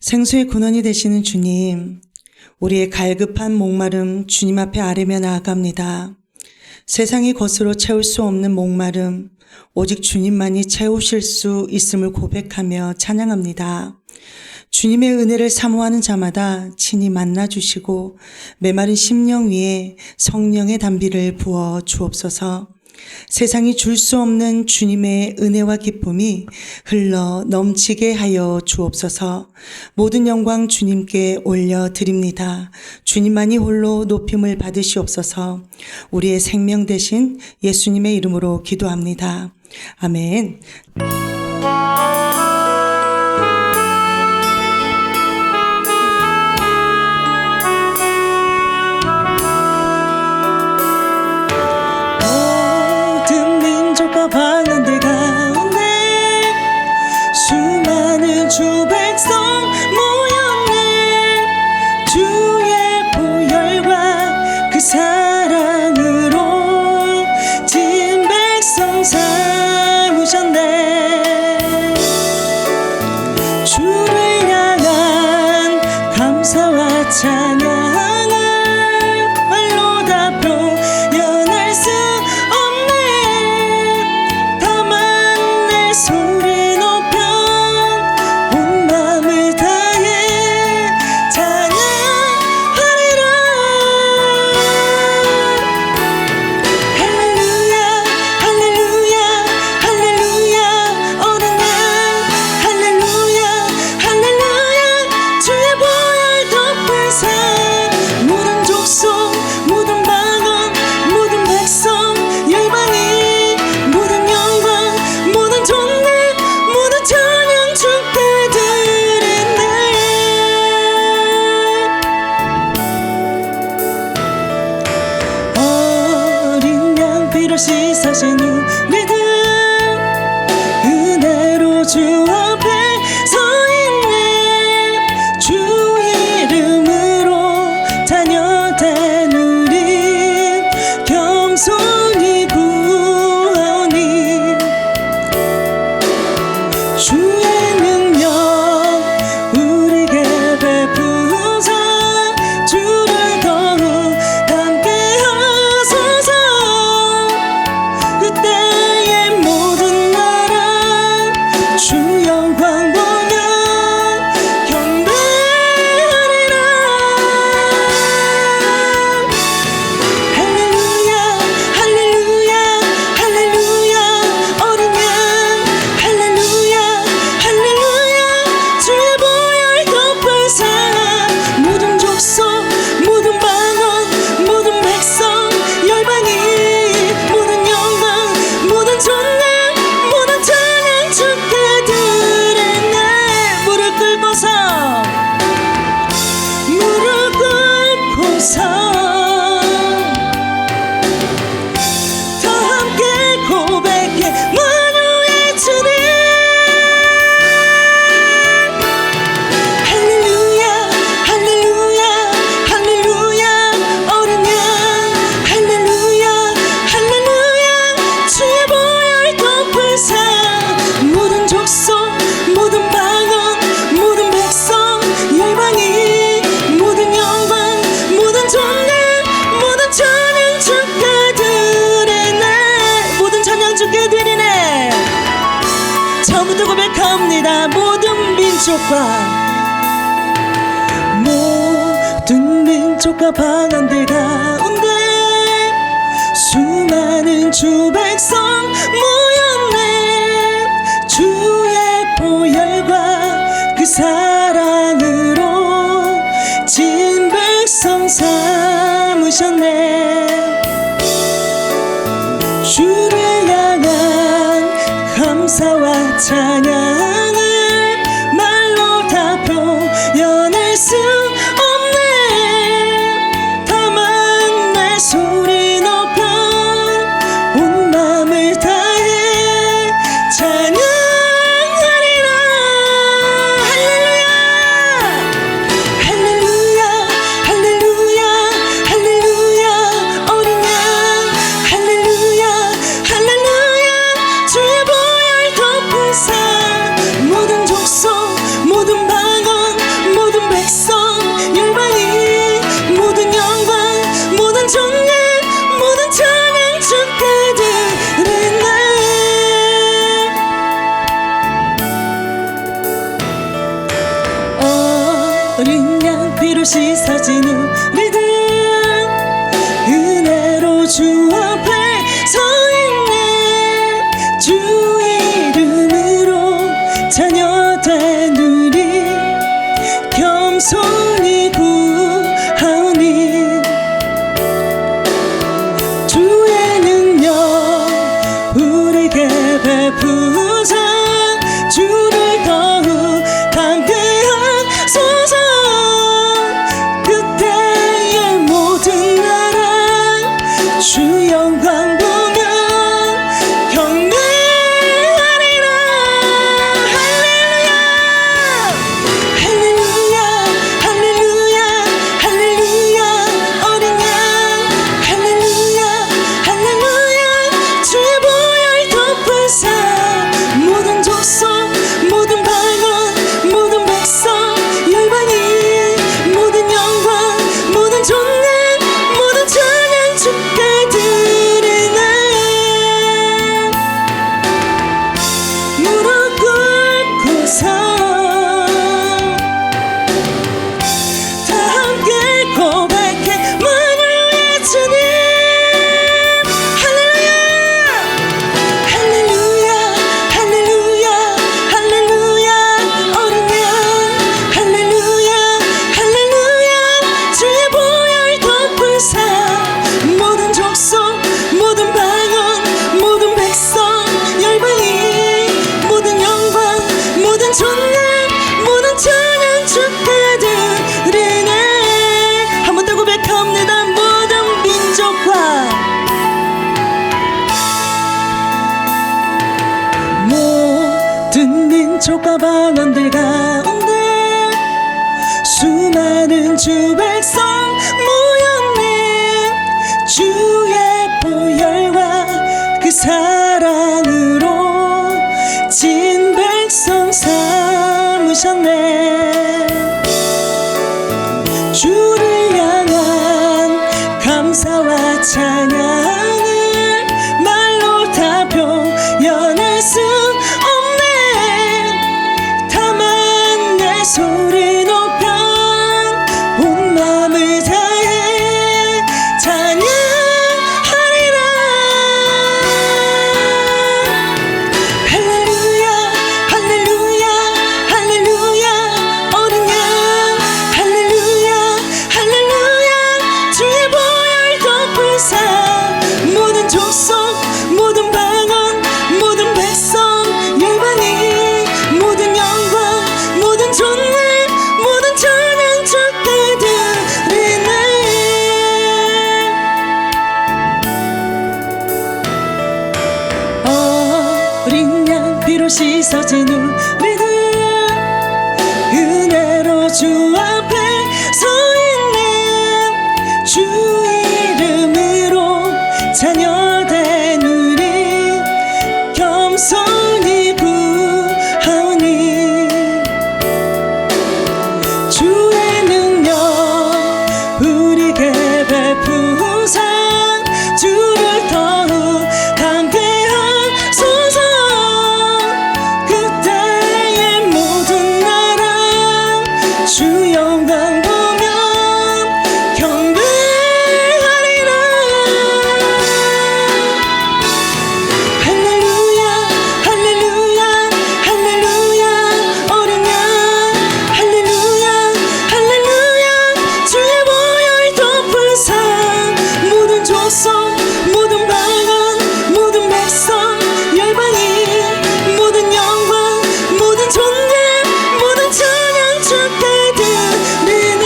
생수의 근원이 되시는 주님, 우리의 갈급한 목마름 주님 앞에 아뢰며 나아갑니다. 세상이 것으로 채울 수 없는 목마름, 오직 주님만이 채우실 수 있음을 고백하며 찬양합니다. 주님의 은혜를 사모하는 자마다 친히 만나주시고 메마른 심령 위에 성령의 단비를 부어 주옵소서. 세상이 줄 수 없는 주님의 은혜와 기쁨이 흘러 넘치게 하여 주옵소서. 모든 영광 주님께 올려드립니다. 주님만이 홀로 높임을 받으시옵소서. 우리의 생명 되신 예수님의 이름으로 기도합니다. 아멘. 방언들 가운데 수많은 주 백성 모였네. 주의 보혈과 그 사랑으로 진 백성 삼으셨네. 주를 향한 감사와 찬양을 말로 다 표현할 수 소리 높여 온 마음을 다해 찬양하리라. 할렐루야 할렐루야 할렐루야 어린 양 할렐루야 할렐루야 주의 보혈 덮은 산 모든 족속 모든 방언 모든 백성 열방이 모든 영광 모든 존귀 모든 찬양 주께 드리네. 어린 양 피로 씻으신 우리들 은혜로 주 앞에 서 있네. 주 이름으로 자녀된 우리 겸손히 구하오니 주의 능력 우리에게 베푸사 주를 더욱 함께 하소서. 그때의 모든 나라 주 영광 보며 경배하리라. 할렐루야 할렐루야 할렐루야 어린 양 할렐루야 할렐루야 주의 보혈 덮은 산 모든 족속 모든 방언 모든 백성 열방이 모든 영광 모든 존귀 모든 찬양 주께 드리네. 무릎 꿇고서 더 함께 고백해 만유의 주님. 할렐루야 할렐루야 할렐루야 어린 양 할렐루야 할렐루야 주의 보혈 덮은 산 모든 족속 모든 방언 모든 백성 열방이 모든 영광 모든 존귀 모든 찬양 주께 드리네. 모든 찬양 주께 드리네. 처음부터 고백합니다. 모든 민족과 방언들 가운데 수많은 주 백성 모였네. 주의 보혈과 그 사랑으로 진 백성 삼으셨네. 주를 향한 감사와 찬양을 말로 다 표현할 수 없네. 다만 내 소리 높여 온 마음을 다해 찬양하리라. 할렐루야 피로 씻어진 우리들 은혜로 주 앞에 서 있네. 주 이름으로 자녀된 우리 겸손히 구하오니 주의 능력 우리에게 베푸사 주를 더욱 담게 하소서. 그때의 모든 나라 주 영광 보며 경배하리라. 할렐루야 할렐루야 할렐루야 할렐루야 어린 양 할렐루야 할렐루야 주의 보혈 덮으사 모든 족속 모든 방언 모든 백성 열방이 모든 영광 모든 존귀 모든 찬양 주께 드리네. 무릎 꿇고서 다 함께 고백해 만을 위해 주님 할렐루야 할렐루야 할렐루야 할렐루야 어린 양 할렐루야 할렐루야 주의 보혈 덮으사 모든 족속 모든 방언 모든 백성 열방이 모든 영광 모든 존귀 모든 찬양 주께 드리네. 한 번 더 고백합니다. 모든 민족과 모든 민족과 방언들 가운데 수많은 주 백성 모였네. 주의 보혈과 그 사랑으로 진 백성 삼으셨네. 주를 향한 감사와 찬양을 말로 다 표현할 수 없네. 다만 내 소리 높여 온 마음을 다해 찬양하리라. 할렐루야 할렐루야 할렐루야 어린 양 할렐루야 할렐루야 주의 보혈 덮으사 모든 족속 모든 방언 모든 백성 열방이 모든 영광 모든 존귀 모든 찬양 주께 드리네. 어린 양 피로 씻어진 우리들 은혜로 주 앞에 서 있네. 주 이름으로 자녀된 우리 겸손히 구하오니 주의 능력 우리에게 베푸사 주를 더욱 담게 하소서. 그때의 모든 나라 주 영광 보며 경배하리라. 할렐루야 할렐루야 할렐루야 어린 양 할렐루야 할렐루야 주의 보혈 덮으사 모든 족속 모든 방언 모든 백성 열방이 모든 영광 모든 존귀 모든 찬양 주께 드리네.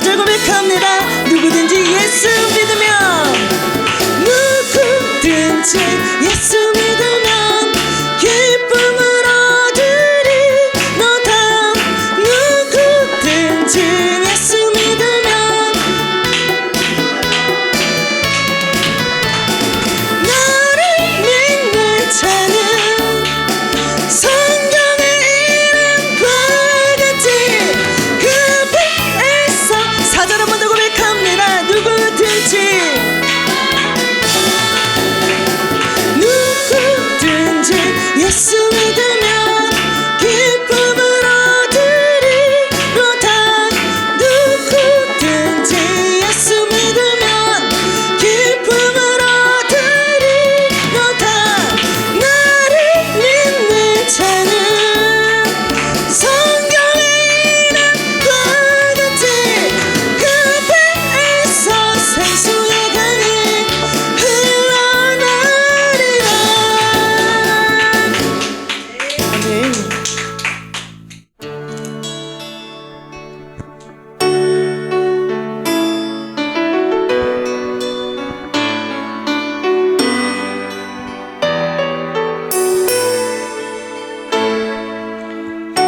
3절 고백합니다. 누구든지 예수 믿으면, 누구든지 예수 믿으면 기쁨을 얻으리로다. 누구든지 예수 믿으면 나를 믿는 자는 성경의 이름과 같이 그 배에서 4절 한 번 더 고백합니다. 누구든지 예수 믿으면 기쁨을 얻으리로다. 누구든지 예수 믿으면 기쁨을 얻으리로다. 나를 믿는 자는 성경의 이름과 같이 그 배에서 생수의 강이 흘러나리라.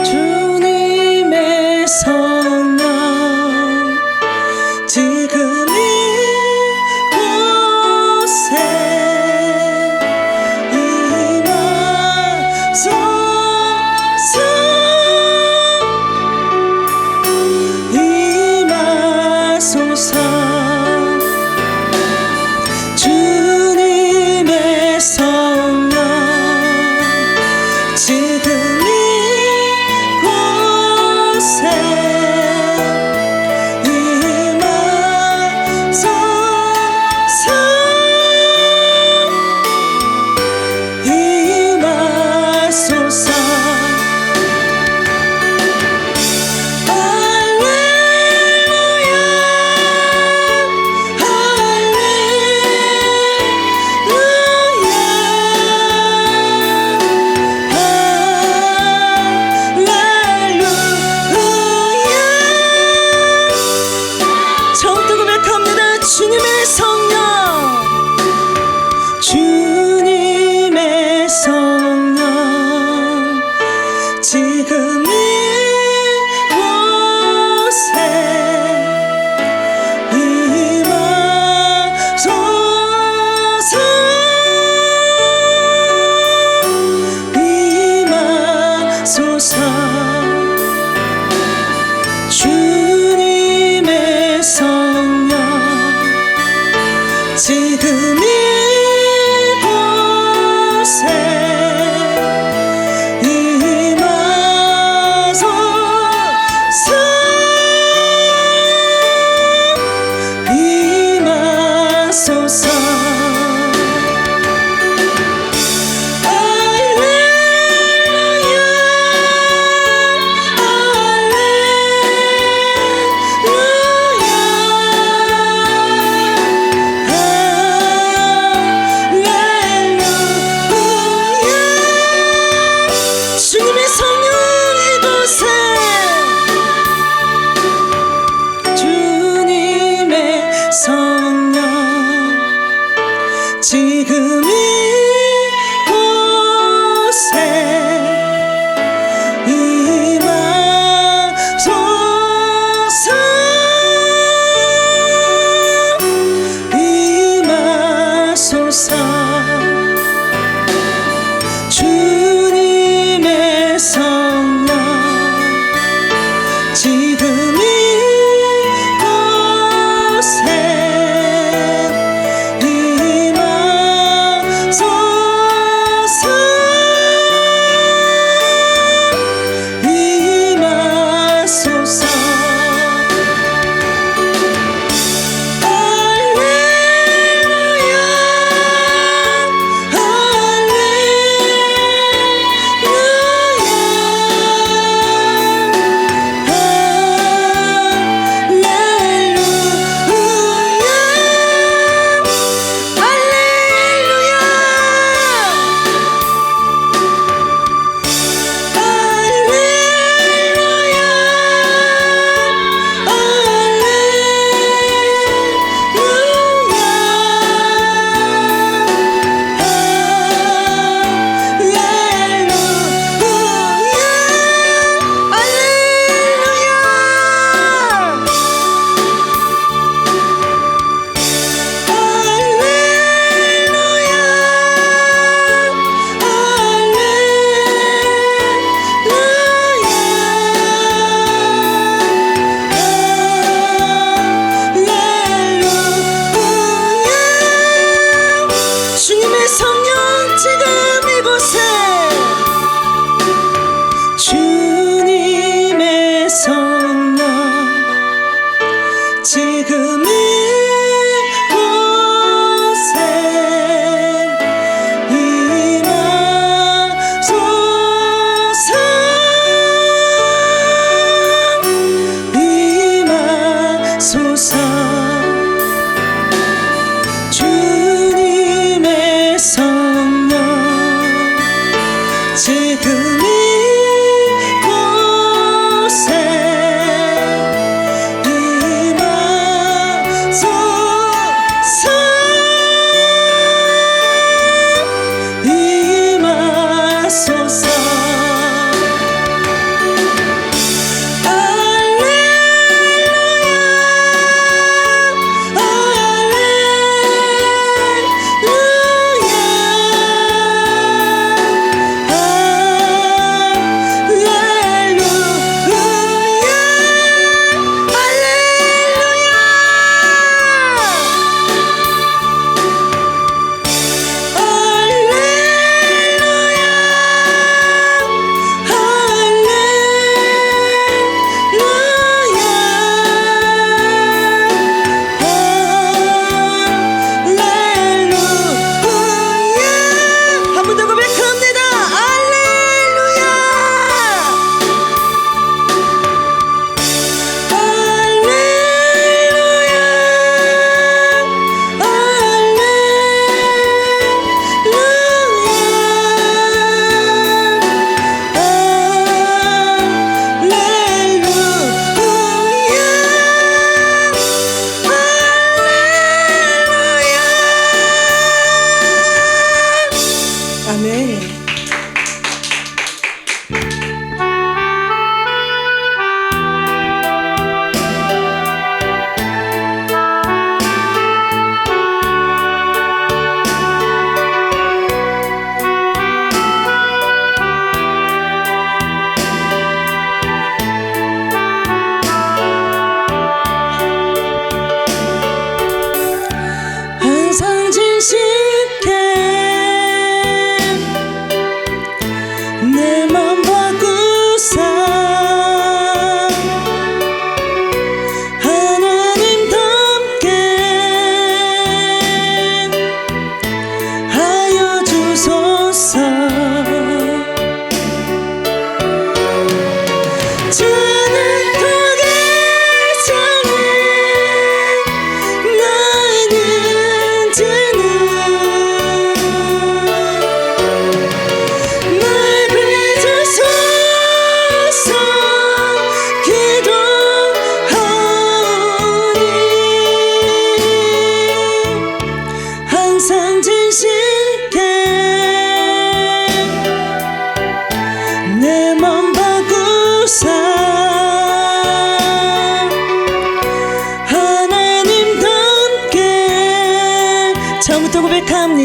주님의 성령 지금 이곳에 임하소서. 주님의 성령 지금 이곳에 임하소서. 처음부터 고백합니다. 주님의 성령, 주님의 성령 지금 이곳에 임하소서. 임하소서. 주님의 성령 지금 이곳에 임하소서. 임하소서. 주님의 성령 이곳에, 주님의 성령 지금 이곳에 임하소서. 임하소서. 주님의 성령 지금 이곳에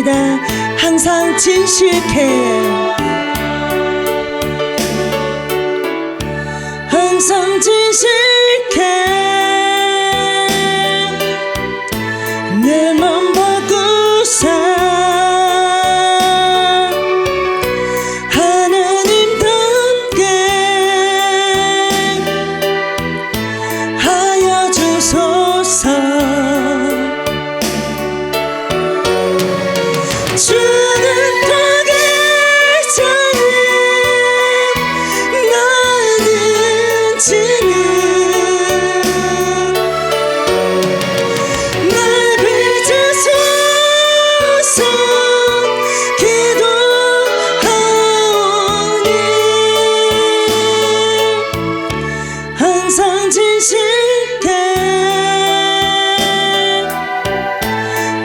고백합시다. 항상 진실해, 항상 진실해. 내 맘 바꾸사 하나님답게 하여 주소서. 주는 통계자는 나는 지는 날 빚으소서 기도하오니 항상 진실해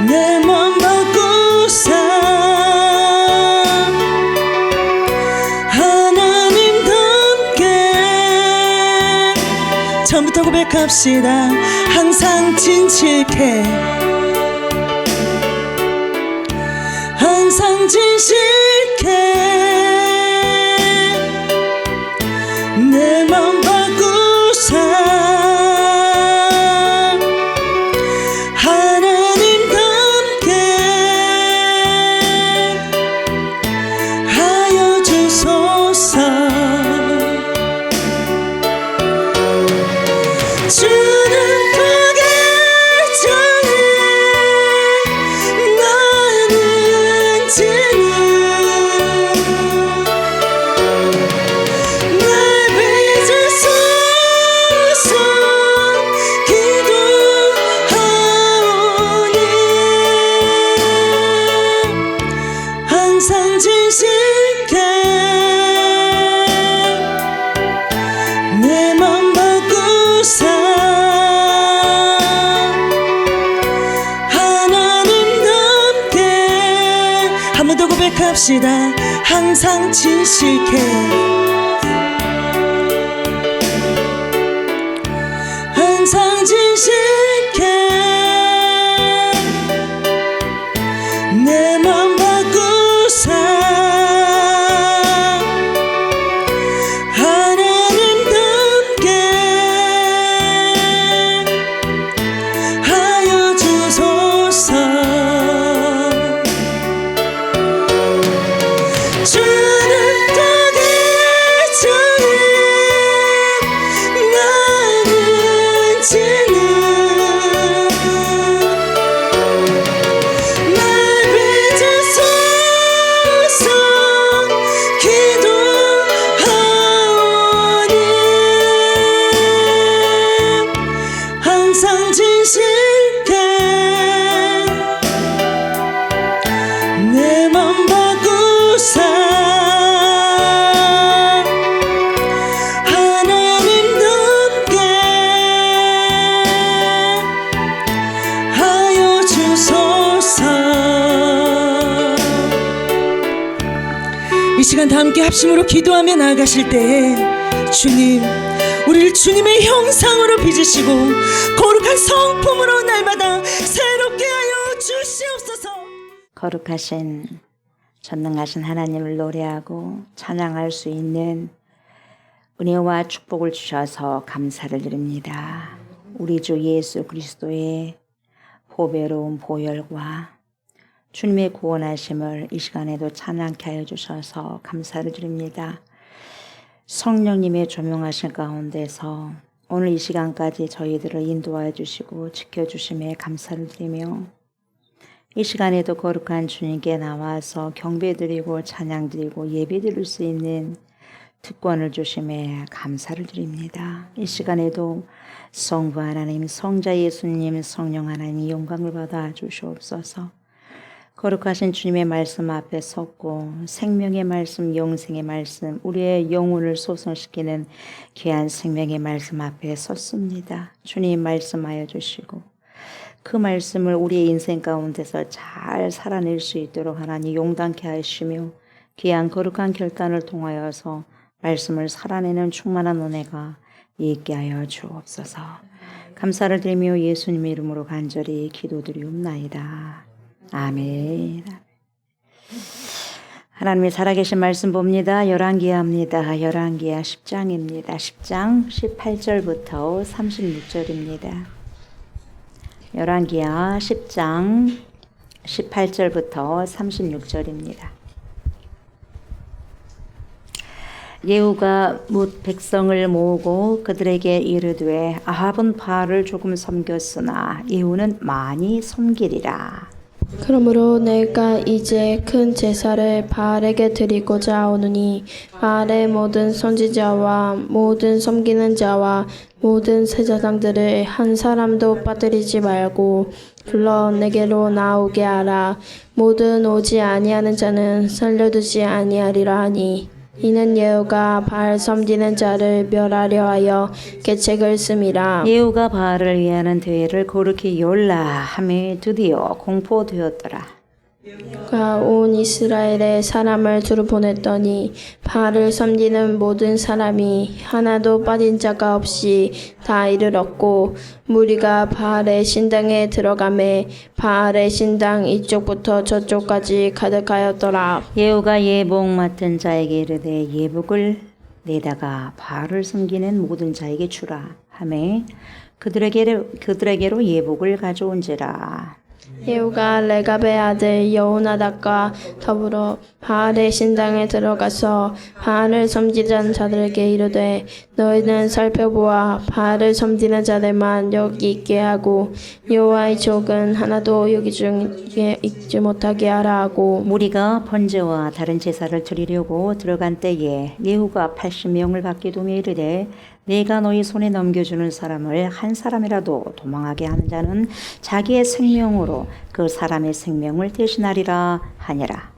내 맘 바꾸사 하나님답게 처음부터 고백합시다. 항상 진실해, 항상 진실해 내 맘 바꾸사 하나님답게 하여 주소서. 주는 통계자는 나는 지는 날 빚으소서 기도하오니 항상 진실해 내 맘 바꾸사 하나님답게 한 번 더 고백합시다. 항상 진실해, 항상 진실해 내 맘 바꾸사 하나님답게 하여 주소서. 주는 통계자는 나는 지는 날 빚으소서 기도하오니 항상 진실해 내 맘 바꾸사 하나님답게 하여 주소서. 이 시간 다 함께 합심으로 기도하며 나아가실 때에 주님, 우리를 주님의 형상으로 빚으시고 거룩한 성품으로 날마다 새롭게 하여 주시옵소서. 거룩하신 전능하신 하나님을 노래하고 찬양할 수 있는 은혜와 축복을 주셔서 감사를 드립니다. 우리 주 예수 그리스도의 보배로운 보혈과 주님의 구원하심을 이 시간에도 찬양케 하여 주셔서 감사를 드립니다. 성령님의 조명하신 가운데서 오늘 이 시간까지 저희들을 인도하여 주시고 지켜주심에 감사를 드리며 이 시간에도 거룩한 주님께 나와서 경배드리고 찬양드리고 예배드릴 수 있는 특권을 주심에 감사를 드립니다. 이 시간에도 성부 하나님, 성자 예수님, 성령 하나님이 영광을 받아 주시옵소서. 거룩하신 주님의 말씀 앞에 섰고 생명의 말씀, 영생의 말씀, 우리의 영혼을 소성시키는 귀한 생명의 말씀 앞에 섰습니다. 주님 말씀하여 주시고 그 말씀을 우리의 인생 가운데서 잘 살아낼 수 있도록 하나님 용단케 하시며 귀한 거룩한 결단을 통하여서 말씀을 살아내는 충만한 은혜가 있게 하여 주옵소서. 감사를 드리며 예수님의 이름으로 간절히 기도드리옵나이다. 아멘. 하나님의 살아계신 말씀 봅니다. 열왕기하입니다. 열왕기하 10장입니다. 10장 18절부터 36절입니다. 열왕기하 10장 18절부터 36절입니다. 예후가 뭇 백성을 모으고 그들에게 이르되 아합은 바알을 조금 섬겼으나 예후는 많이 섬기리라. 그러므로 내가 이제 큰 제사를 바알에게 드리고자 오느니 바알의 모든 선지자와 모든 섬기는 자와 모든 제사장들을 한 사람도 빠뜨리지 말고 불러 내게로 나오게 하라. 모든 오지 아니하는 자는 살려두지 아니하리라 하니 이는 예후가 바알 섬기는 자를 멸하려 하여 계책을 씀이라. 예후가 바알을 위하는 대회를 거룩히 열라 하매 드디어 공포되었더라. 그가 온 이스라엘에 사람을 두루 보냈더니 바알을 섬기는 모든 사람이 하나도 빠진 자가 없이 다 이르렀고 무리가 바알의 신당에 들어가매 바알의 신당 이쪽부터 저쪽까지 가득하였더라. 예후가 예복 맡은 자에게 이르되 예복을 내다가 바알을 섬기는 모든 자에게 주라 하매 그들에게로 예복을 가져온지라. 예후가 레갑의 아들 여호나답과 더불어 바알의 신당에 들어가서 바알을 섬기던 자들에게 이르되 너희는 살펴보아 바알을 섬기는 자들만 여기 있게 하고 여호와의 족은 하나도 여기 중에 있지 못하게 하라 하고 무리가 번제와 다른 제사를 드리려고 들어간 때에 예후가 80명을 밖에 두며 이르되 내가 너희 손에 넘겨주는 사람을 한 사람이라도 도망하게 하는 자는 자기의 생명으로 그 사람의 생명을 대신하리라 하니라.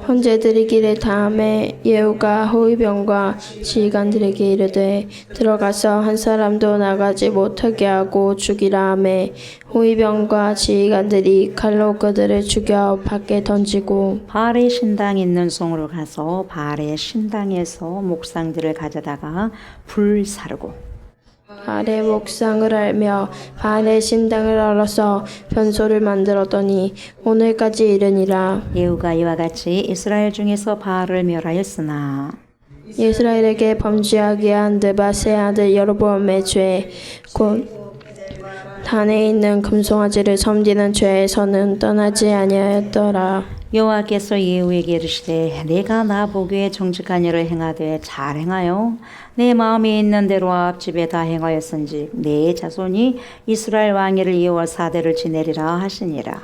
헌제 드리기를 다음에 예후가 호위병과 지휘관들에게 이르되 들어가서 한 사람도 나가지 못하게 하고 죽이라 하매 호위병과 지휘관들이 칼로 그들을 죽여 밖에 던지고 바알의 신당 있는 성으로 가서 바알의 신당에서 목상들을 가져다가 불사르고 바알의 목상을 알며 바알의 신당을 얼어서 변소를 만들었더니 오늘까지 이르니라. 예후가 이와 같이 이스라엘 중에서 바알을 멸하였으나 이스라엘에게 범죄하게 한 느밧의 아들 여로보암의 죄 곧 단에 있는 금송아지를 섬기는 죄에서는 떠나지 아니하였더라. 여호와께서 예후에게 이르시되 내가 나 보기에 정직한 일을 행하되 잘 행하여 내 마음에 있는 대로 앞집에 다 행하였은즉 내 자손이 이스라엘 왕위를 이어 4대를 지내리라 하시니라.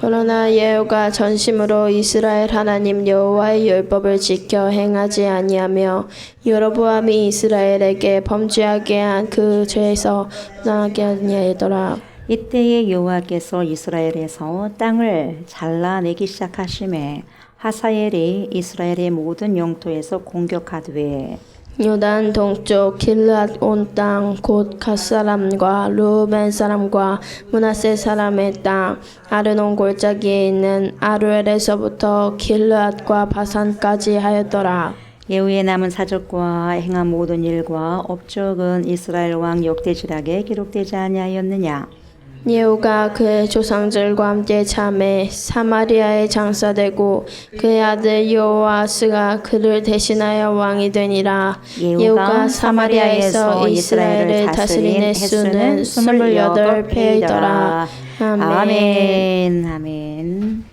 그러나 예후가 전심으로 이스라엘 하나님 여호와의 율법을 지켜 행하지 아니하며 여로보암이 이스라엘에게 범죄하게 한 그 죄에서 떠나게 아니하더라. 이때에 여호와께서 이스라엘에서 땅을 잘라내기 시작하심에 하사엘이 이스라엘의 모든 영토에서 공격하되 요단 동쪽 길앗 온 땅 곧 갓 사람과 루벤 사람과 므낫세 사람의 땅 아르논 골짜기에 있는 아루엘에서부터 길앗과 바산까지 하였더라. 예후의 남은 사적과 행한 모든 일과 업적은 이스라엘 왕 역대지락에 기록되지 아니하였느냐. 예후가 그의 조상들과 함께 참에 사마리아에 장사되고 그의 아들 여호아스가 그를 대신하여 왕이 되니라. 예후가 사마리아에서 이스라엘을 다스린 횟수는 28배이더라. 아멘. 아멘. 아멘.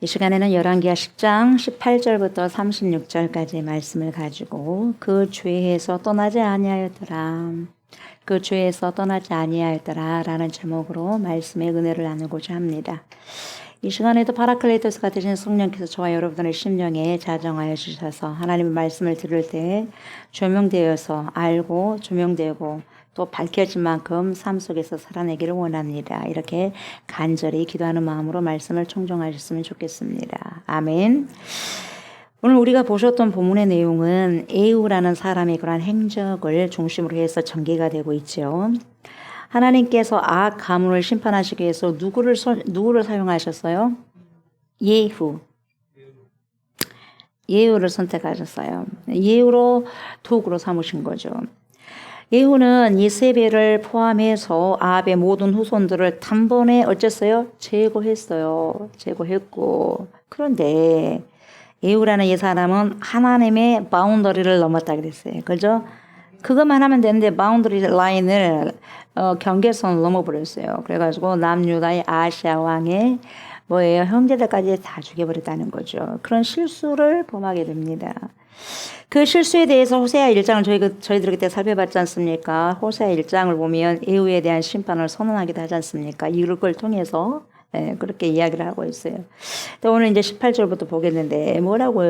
이 시간에는 열왕기하 10장 18절부터 36절까지의 말씀을 가지고 그 죄에서 떠나지 아니하였더라. 그 죄에서 떠나지 아니하였더라 라는 제목으로 말씀의 은혜를 나누고자 합니다. 이 시간에도 파라클레토스가 되신 성령께서 저와 여러분의 심령에 자정하여 주셔서 하나님의 말씀을 들을 때 조명되어서 알고 조명되고 또 밝혀진 만큼 삶 속에서 살아내기를 원합니다. 이렇게 간절히 기도하는 마음으로 말씀을 청종하셨으면 좋겠습니다. 아멘. 오늘 우리가 보셨던 본문의 내용은 예후라는 사람의 그러한 행적을 중심으로 해서 전개가 되고 있죠. 하나님께서 악악 가문을 심판하시기 위해서 누구를 사용하셨어요? 예후를 선택하셨어요. 예후로 도구로 삼으신 거죠. 예후는 이세벨을 포함해서 아합의 모든 후손들을 단번에 어쨌어요? 제거했고. 그런데 예후라는 이 사람은 하나님의 바운더리를 넘었다 그랬어요. 그죠? 그것만 하면 되는데 바운더리 라인을 경계선을 넘어버렸어요. 그래가지고 남유다의 아시아 왕의 뭐예요? 형제들까지 다 죽여버렸다는 거죠. 그런 실수를 범하게 됩니다. 그 실수에 대해서 호세아 1장을 저희들 그때 살펴봤지 않습니까? 호세아 1장을 보면 예후에 대한 심판을 선언하기도 하지 않습니까? 이걸 통해서 그렇게 이야기를 하고 있어요. 또 오늘 이제 18절부터 보겠는데 뭐라고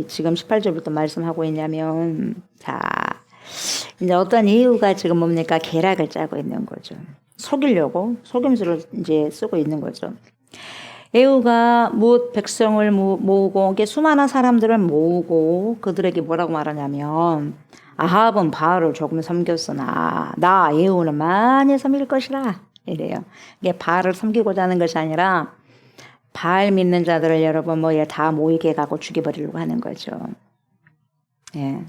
지금 18절부터 말씀하고 있냐면 자 이제 어떤 예후가 지금 뭡니까? 계략을 짜고 있는 거죠. 속이려고 속임수를 이제 쓰고 있는 거죠. 예후가 백성을 모으고 수많은 사람들을 모으고 그들에게 뭐라고 말하냐면 아합은 바알을 조금 섬겼으나 나 예후는 많이 섬길 것이라 이래요. 이게 바알을 섬기고자 하는 것이 아니라 바알 믿는 자들을 여러분 다 모이게 가고 죽여버리려고 하는 거죠. 예.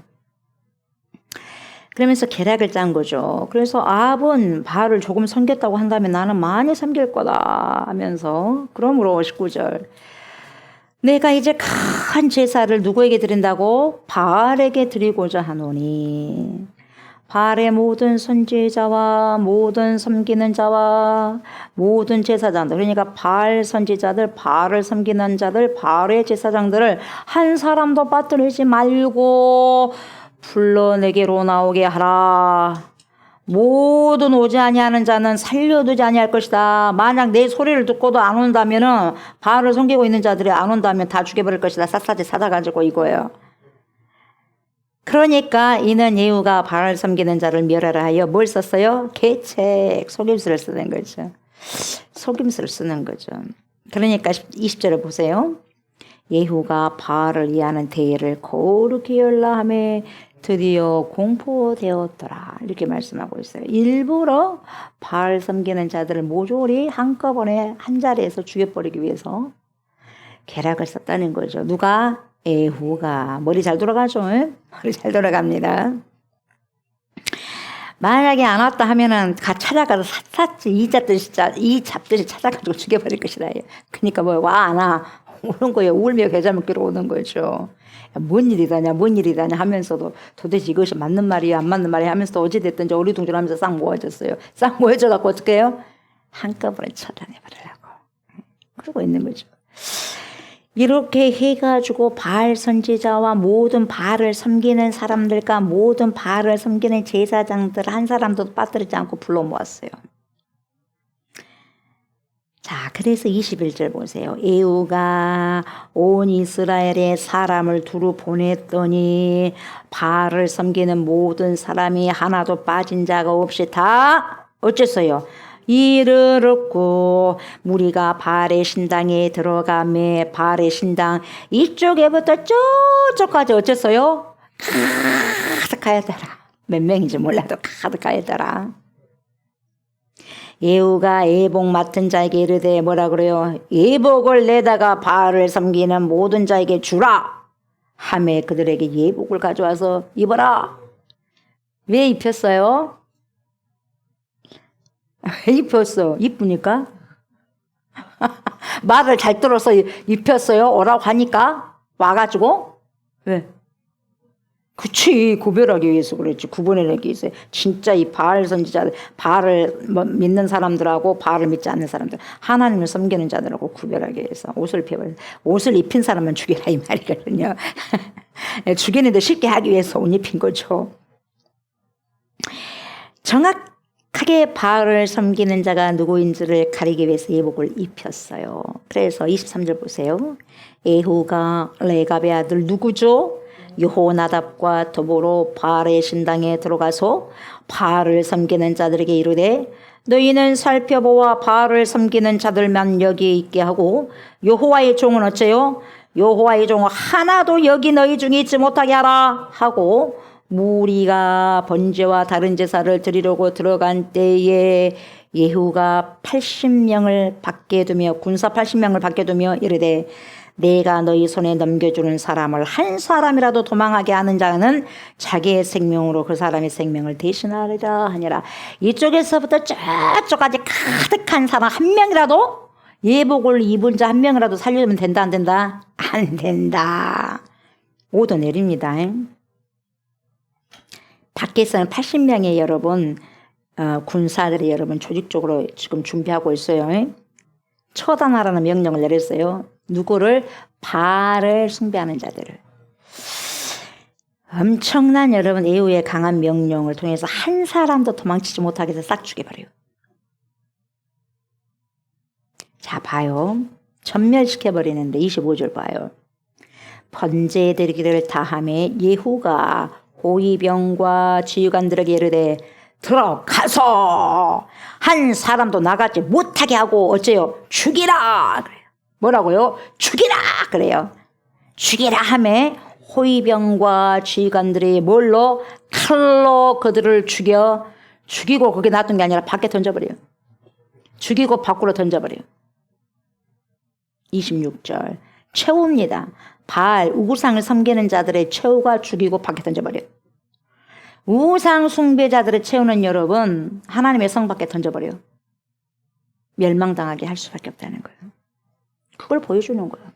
그러면서 계략을 짠 거죠. 그래서 아합은 바알을 조금 섬겼다고 한다면 나는 많이 섬길 거다 하면서 그러므로 19절 내가 이제 큰 제사를 누구에게 드린다고? 바알에게 드리고자 하노니 바알의 모든 선지자와 모든 섬기는 자와 모든 제사장들 그러니까 바알 선지자들 바알을 섬기는 자들 바알의 제사장들을 한 사람도 빠뜨리지 말고 불러 내게로 나오게 하라. 모든 오지 아니하는 자는 살려두지 아니할 것이다. 만약 내 소리를 듣고도 안 온다면은 바알을 섬기고 있는 자들이 안 온다면 다 죽여버릴 것이다. 샅샅이 찾아가지고 이거예요. 그러니까 이는 예후가 바알 섬기는 자를 멸하라 하여 뭘 썼어요? 계책, 속임수를 쓰는 거죠. 속임수를 쓰는 거죠. 그러니까 20절에 보세요. 예후가 바알을 이해하는 대의를 거룩히 열라함에 드디어 공포되었더라. 이렇게 말씀하고 있어요. 일부러 바알 섬기는 자들을 모조리 한꺼번에 한 자리에서 죽여버리기 위해서 계략을 썼다는 거죠. 누가? 예후가. 머리 잘 돌아가죠? 머리 잘 돌아갑니다. 만약에 안 왔다 하면은 찾아가서 샅샅이 이 잡듯이 찾아가지고 죽여버릴 것이다. 그러니까 와 안 와. 오는 거예요. 울며 겨자 먹기로 오는 거죠. 뭔 일이다냐 하면서도 도대체 이것이 맞는 말이야 안 맞는 말이야 하면서도 어찌됐든지 어리둥절하면서 싹 모아졌어요. 싹 모여져갖고 어떻게 해요? 한꺼번에 처단해버리려고 그러고 있는 거죠. 이렇게 해가지고 바알 선지자와 모든 바알을 섬기는 사람들과 모든 바알을 섬기는 제사장들 한 사람도 빠뜨리지 않고 불러 모았어요. 자, 그래서 21절 보세요. 예후가 온 이스라엘에 사람을 두루 보냈더니 바알을 섬기는 모든 사람이 하나도 빠진 자가 없이 다 어쨌어요? 이를 얻고 무리가 바알의 신당에 들어가매 바알의 신당 이쪽에부터 저쪽까지 어쨌어요? 가득하였더라. 몇 명인지 몰라도 가득하였더라. 예후가 예복 맡은 자에게 이르되 뭐라 그래요? 예복을 내다가 바알을 섬기는 모든 자에게 주라. 하매 그들에게 예복을 가져와서 입어라. 왜 입혔어요? 왜 입혔어? 이쁘니까? 말을 잘 들어서 입혔어요? 오라고 하니까? 와가지고? 왜? 그치, 구별하기 위해서 그랬지. 구분해내기 위해서. 진짜 이 바알 선지자들, 바알을 믿는 사람들하고 바알을 믿지 않는 사람들, 하나님을 섬기는 자들하고 구별하기 위해서 옷을 입힌 사람은 죽여라 이 말이거든요. 죽이는데 쉽게 하기 위해서 옷 입힌 거죠. 정확하게 바알을 섬기는 자가 누구인지를 가리기 위해서 예복을 입혔어요. 그래서 23절 보세요. 예후가 레갑의 아들 누구죠? 여호나답과 더불어 바알의 신당에 들어가서 바알을 섬기는 자들에게 이르되 너희는 살펴보아 바알을 섬기는 자들만 여기 있게 하고 여호와의 종은 어째요? 여호와의 종은 하나도 여기 너희 중에 있지 못하게 하라 하고 무리가 번제와 다른 제사를 드리려고 들어간 때에 예후가 80명을 밖에 두며 군사 80명을 밖에 두며 이르되 내가 너희 손에 넘겨주는 사람을 한 사람이라도 도망하게 하는 자는 자기의 생명으로 그 사람의 생명을 대신하리라 하니라. 이쪽에서부터 저쪽까지 가득한 사람 한 명이라도 예복을 입은 자 한 명이라도 살려주면 된다 안 된다? 안 된다. 오도 내립니다. 밖에서는 80명의 여러분 군사들이 여러분 조직적으로 지금 준비하고 있어요. 처단하라는 명령을 내렸어요. 누구를? 바알을 숭배하는 자들을. 엄청난 여러분 에후의 강한 명령을 통해서 한 사람도 도망치지 못하게 해서 싹 죽여버려요. 자 봐요. 전멸시켜버리는데 25절 봐요. 번제드리기를 다함에 예후가 호위병과 지휘관들에게 이르되 들어가서 한 사람도 나가지 못하게 하고 어째요? 죽이라 그래요. 뭐라고요? 죽이라 그래요. 죽이라 하매 호위병과 지휘관들이 뭘로? 칼로 그들을 죽이고 거기 놔둔 게 아니라 밖에 던져버려요. 죽이고 밖으로 던져버려요. 26절 최후입니다. 바알 우상을 섬기는 자들의 최후가 죽이고 밖에 던져버려요. 우상 숭배자들의 최후는 여러분 하나님의 성 밖에 던져버려요. 멸망당하게 할 수밖에 없다는 거예요. 그걸 보여주는 거예요.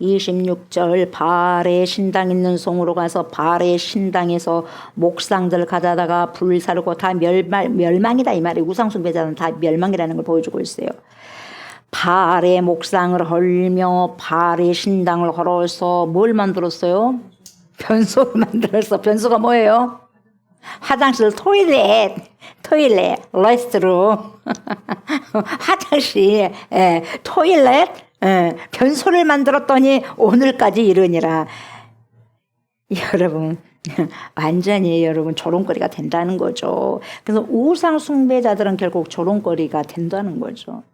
26절 바알의 신당 있는 성으로 가서 바알의 신당에서 목상들 가져다가 불 사르고 다 멸망이다 이 말이에요. 우상 숭배자는 다 멸망이라는 걸 보여주고 있어요. 바알의 목상을 헐며 바알의 신당을 헐어서 뭘 만들었어요? 변소를 만들었어. 변소가 뭐예요? 화장실 토일렛 레스트룸 화장실 토일렛 변소를 만들었더니 오늘까지 이르니라. 여러분 완전히 여러분 조롱거리가 된다는 거죠. 그래서 우상 숭배자들은 결국 조롱거리가 된다는 거죠.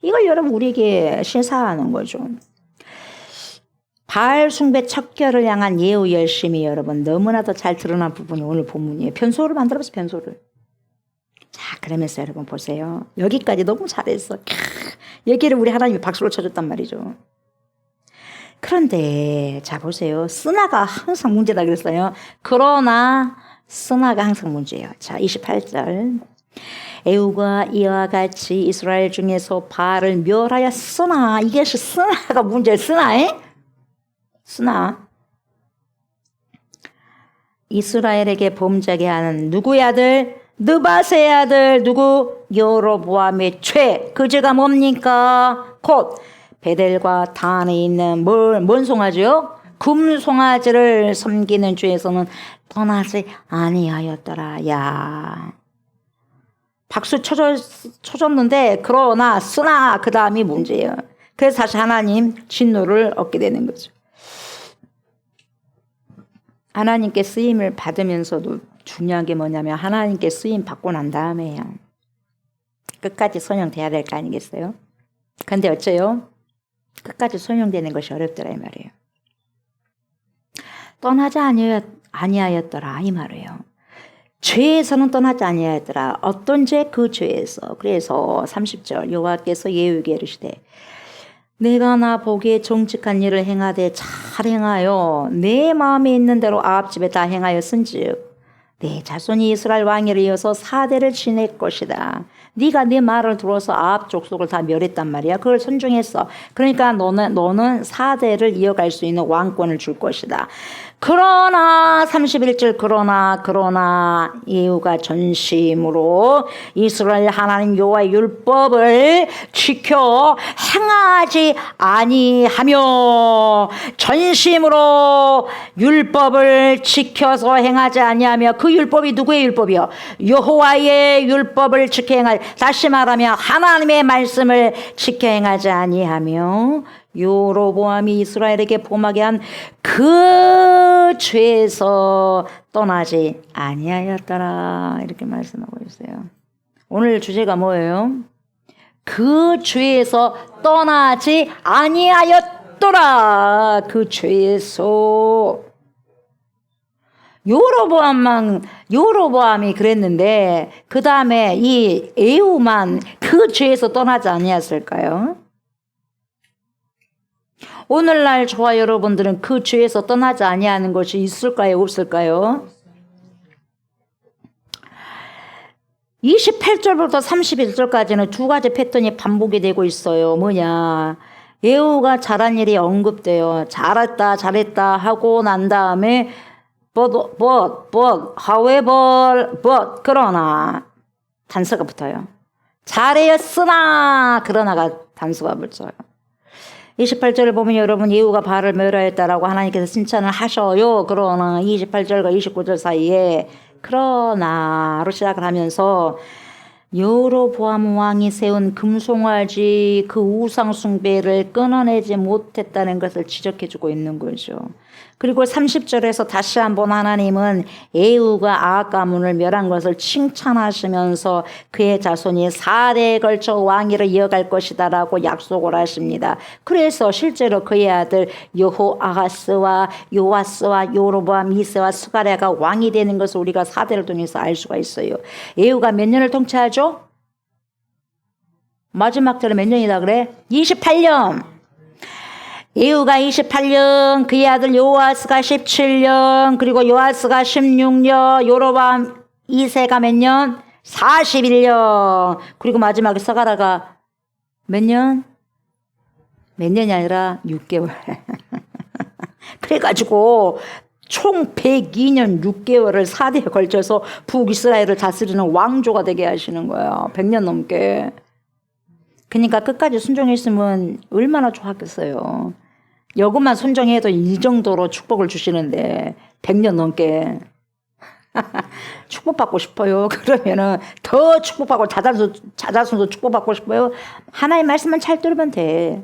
이걸 여러분 우리에게 시사하는 거죠. 바알 숭배 척결을 향한 예우 열심이 여러분 너무나도 잘 드러난 부분이 오늘 본문이에요. 변소를 만들어봤어요. 변소를. 자 그러면서 여러분 보세요. 여기까지 너무 잘했어. 여기를 우리 하나님이 박수로 쳐줬단 말이죠. 그런데 자 보세요. 쓰나가 항상 문제다 그랬어요. 그러나 쓰나가 항상 문제예요. 자 28절 에후가 이와 같이 이스라엘 중에서 바알을 멸하였으나 이것이 쓰나가 문제예요. 쓰나 이스라엘에게 범죄하게 하는 누구의 아들? 느바세의 아들 누구? 여로보암의 죄. 그 죄가 뭡니까? 곧 베델과 단에 있는 뭔 송아지요? 금송아지를 섬기는 죄에서는 떠나지 아니하였더라. 야 박수 쳐줬는데 그러나 쓰나 그 다음이 문제예요. 그래서 다시 하나님 진노를 얻게 되는 거죠. 하나님께 쓰임을 받으면서도 중요한 게 뭐냐면 하나님께 쓰임 받고 난 다음에요. 끝까지 선용돼야 될 거 아니겠어요? 근데 어째요? 끝까지 선용되는 것이 어렵더라 이 말이에요. 떠나지 아니하였더라 이 말이에요. 죄에서는 떠나지 아니하였더라. 어떤 죄? 그 죄에서. 그래서 30절 여호와께서 예후에게 이르시되 내가 나 보기에 정직한 일을 행하되 잘 행하여 내 마음에 있는 대로 아합 집에 다 행하였은즉 내 자손이 이스라엘 왕위를 이어서 4대를 지낼 것이다. 네가 내 말을 들어서 아합 족속을 다 멸했단 말이야. 그걸 선중했어. 그러니까 너는 4대를 이어갈 수 있는 왕권을 줄 것이다. 그러나 31절 그러나 예후가 전심으로 이스라엘 하나님 여호와의 율법을 지켜 행하지 아니하며 전심으로 율법을 지켜서 행하지 아니하며 그 율법이 누구의 율법이요? 여호와의 율법을 지켜 행하지. 다시 말하면 하나님의 말씀을 지켜 행하지 아니하며 여로보암이 이스라엘에게 범하게 한 그 죄에서 떠나지 아니하였더라. 이렇게 말씀하고 있어요. 오늘 주제가 뭐예요? 그 죄에서 떠나지 아니하였더라. 그 죄에서. 여로보암이 그랬는데 그 다음에 이 에후만 그 죄에서 떠나지 아니했을까요? 오늘날 저와 여러분들은 그 죄에서 떠나지 아니하는 것이 있을까요? 없을까요? 28절부터 31절까지는 두 가지 패턴이 반복이 되고 있어요. 뭐냐? 예후가 잘한 일이 언급돼요. 잘했다 하고 난 다음에 however, 그러나 단서가 붙어요. 잘했으나 그러나가 단서가 붙어요. 28절을 보면 여러분 예후가 바알을 멸하였다라고 하나님께서 칭찬을 하셔요. 그러나 28절과 29절 사이에 그러나로 시작을 하면서 여로보암 왕이 세운 금송아지 그 우상 숭배를 끊어내지 못했다는 것을 지적해주고 있는 거죠. 그리고 30절에서 다시 한번 하나님은 예후가 아합 가문을 멸한 것을 칭찬하시면서 그의 자손이 4대에 걸쳐 왕위를 이어갈 것이다라고 약속을 하십니다. 그래서 실제로 그의 아들 여호아하스와 요아스와 요로보암, 이세와 스가랴가 왕이 되는 것을 우리가 4대를 통해서 알 수가 있어요. 예후가 몇 년을 통치하죠? 마지막 때는 몇 년이다 그래? 28년. 예후가 28년, 그의 아들 요아스가 17년, 그리고 요아스가 16년, 요로보암 2세가 몇 년? 41년. 그리고 마지막에 스가랴가 몇 년? 몇 년이 아니라 6개월. 그래가지고 총 102년 6개월을 4대에 걸쳐서 북이스라엘을 다스리는 왕조가 되게 하시는 거예요. 100년 넘게. 그러니까 끝까지 순종했으면 얼마나 좋았겠어요. 여기만 순종해도 이 정도로 축복을 주시는데 100년 넘게 축복받고 싶어요. 그러면은 더 축복받고 자자손도 축복받고 싶어요. 하나님 말씀만 잘 들으면 돼.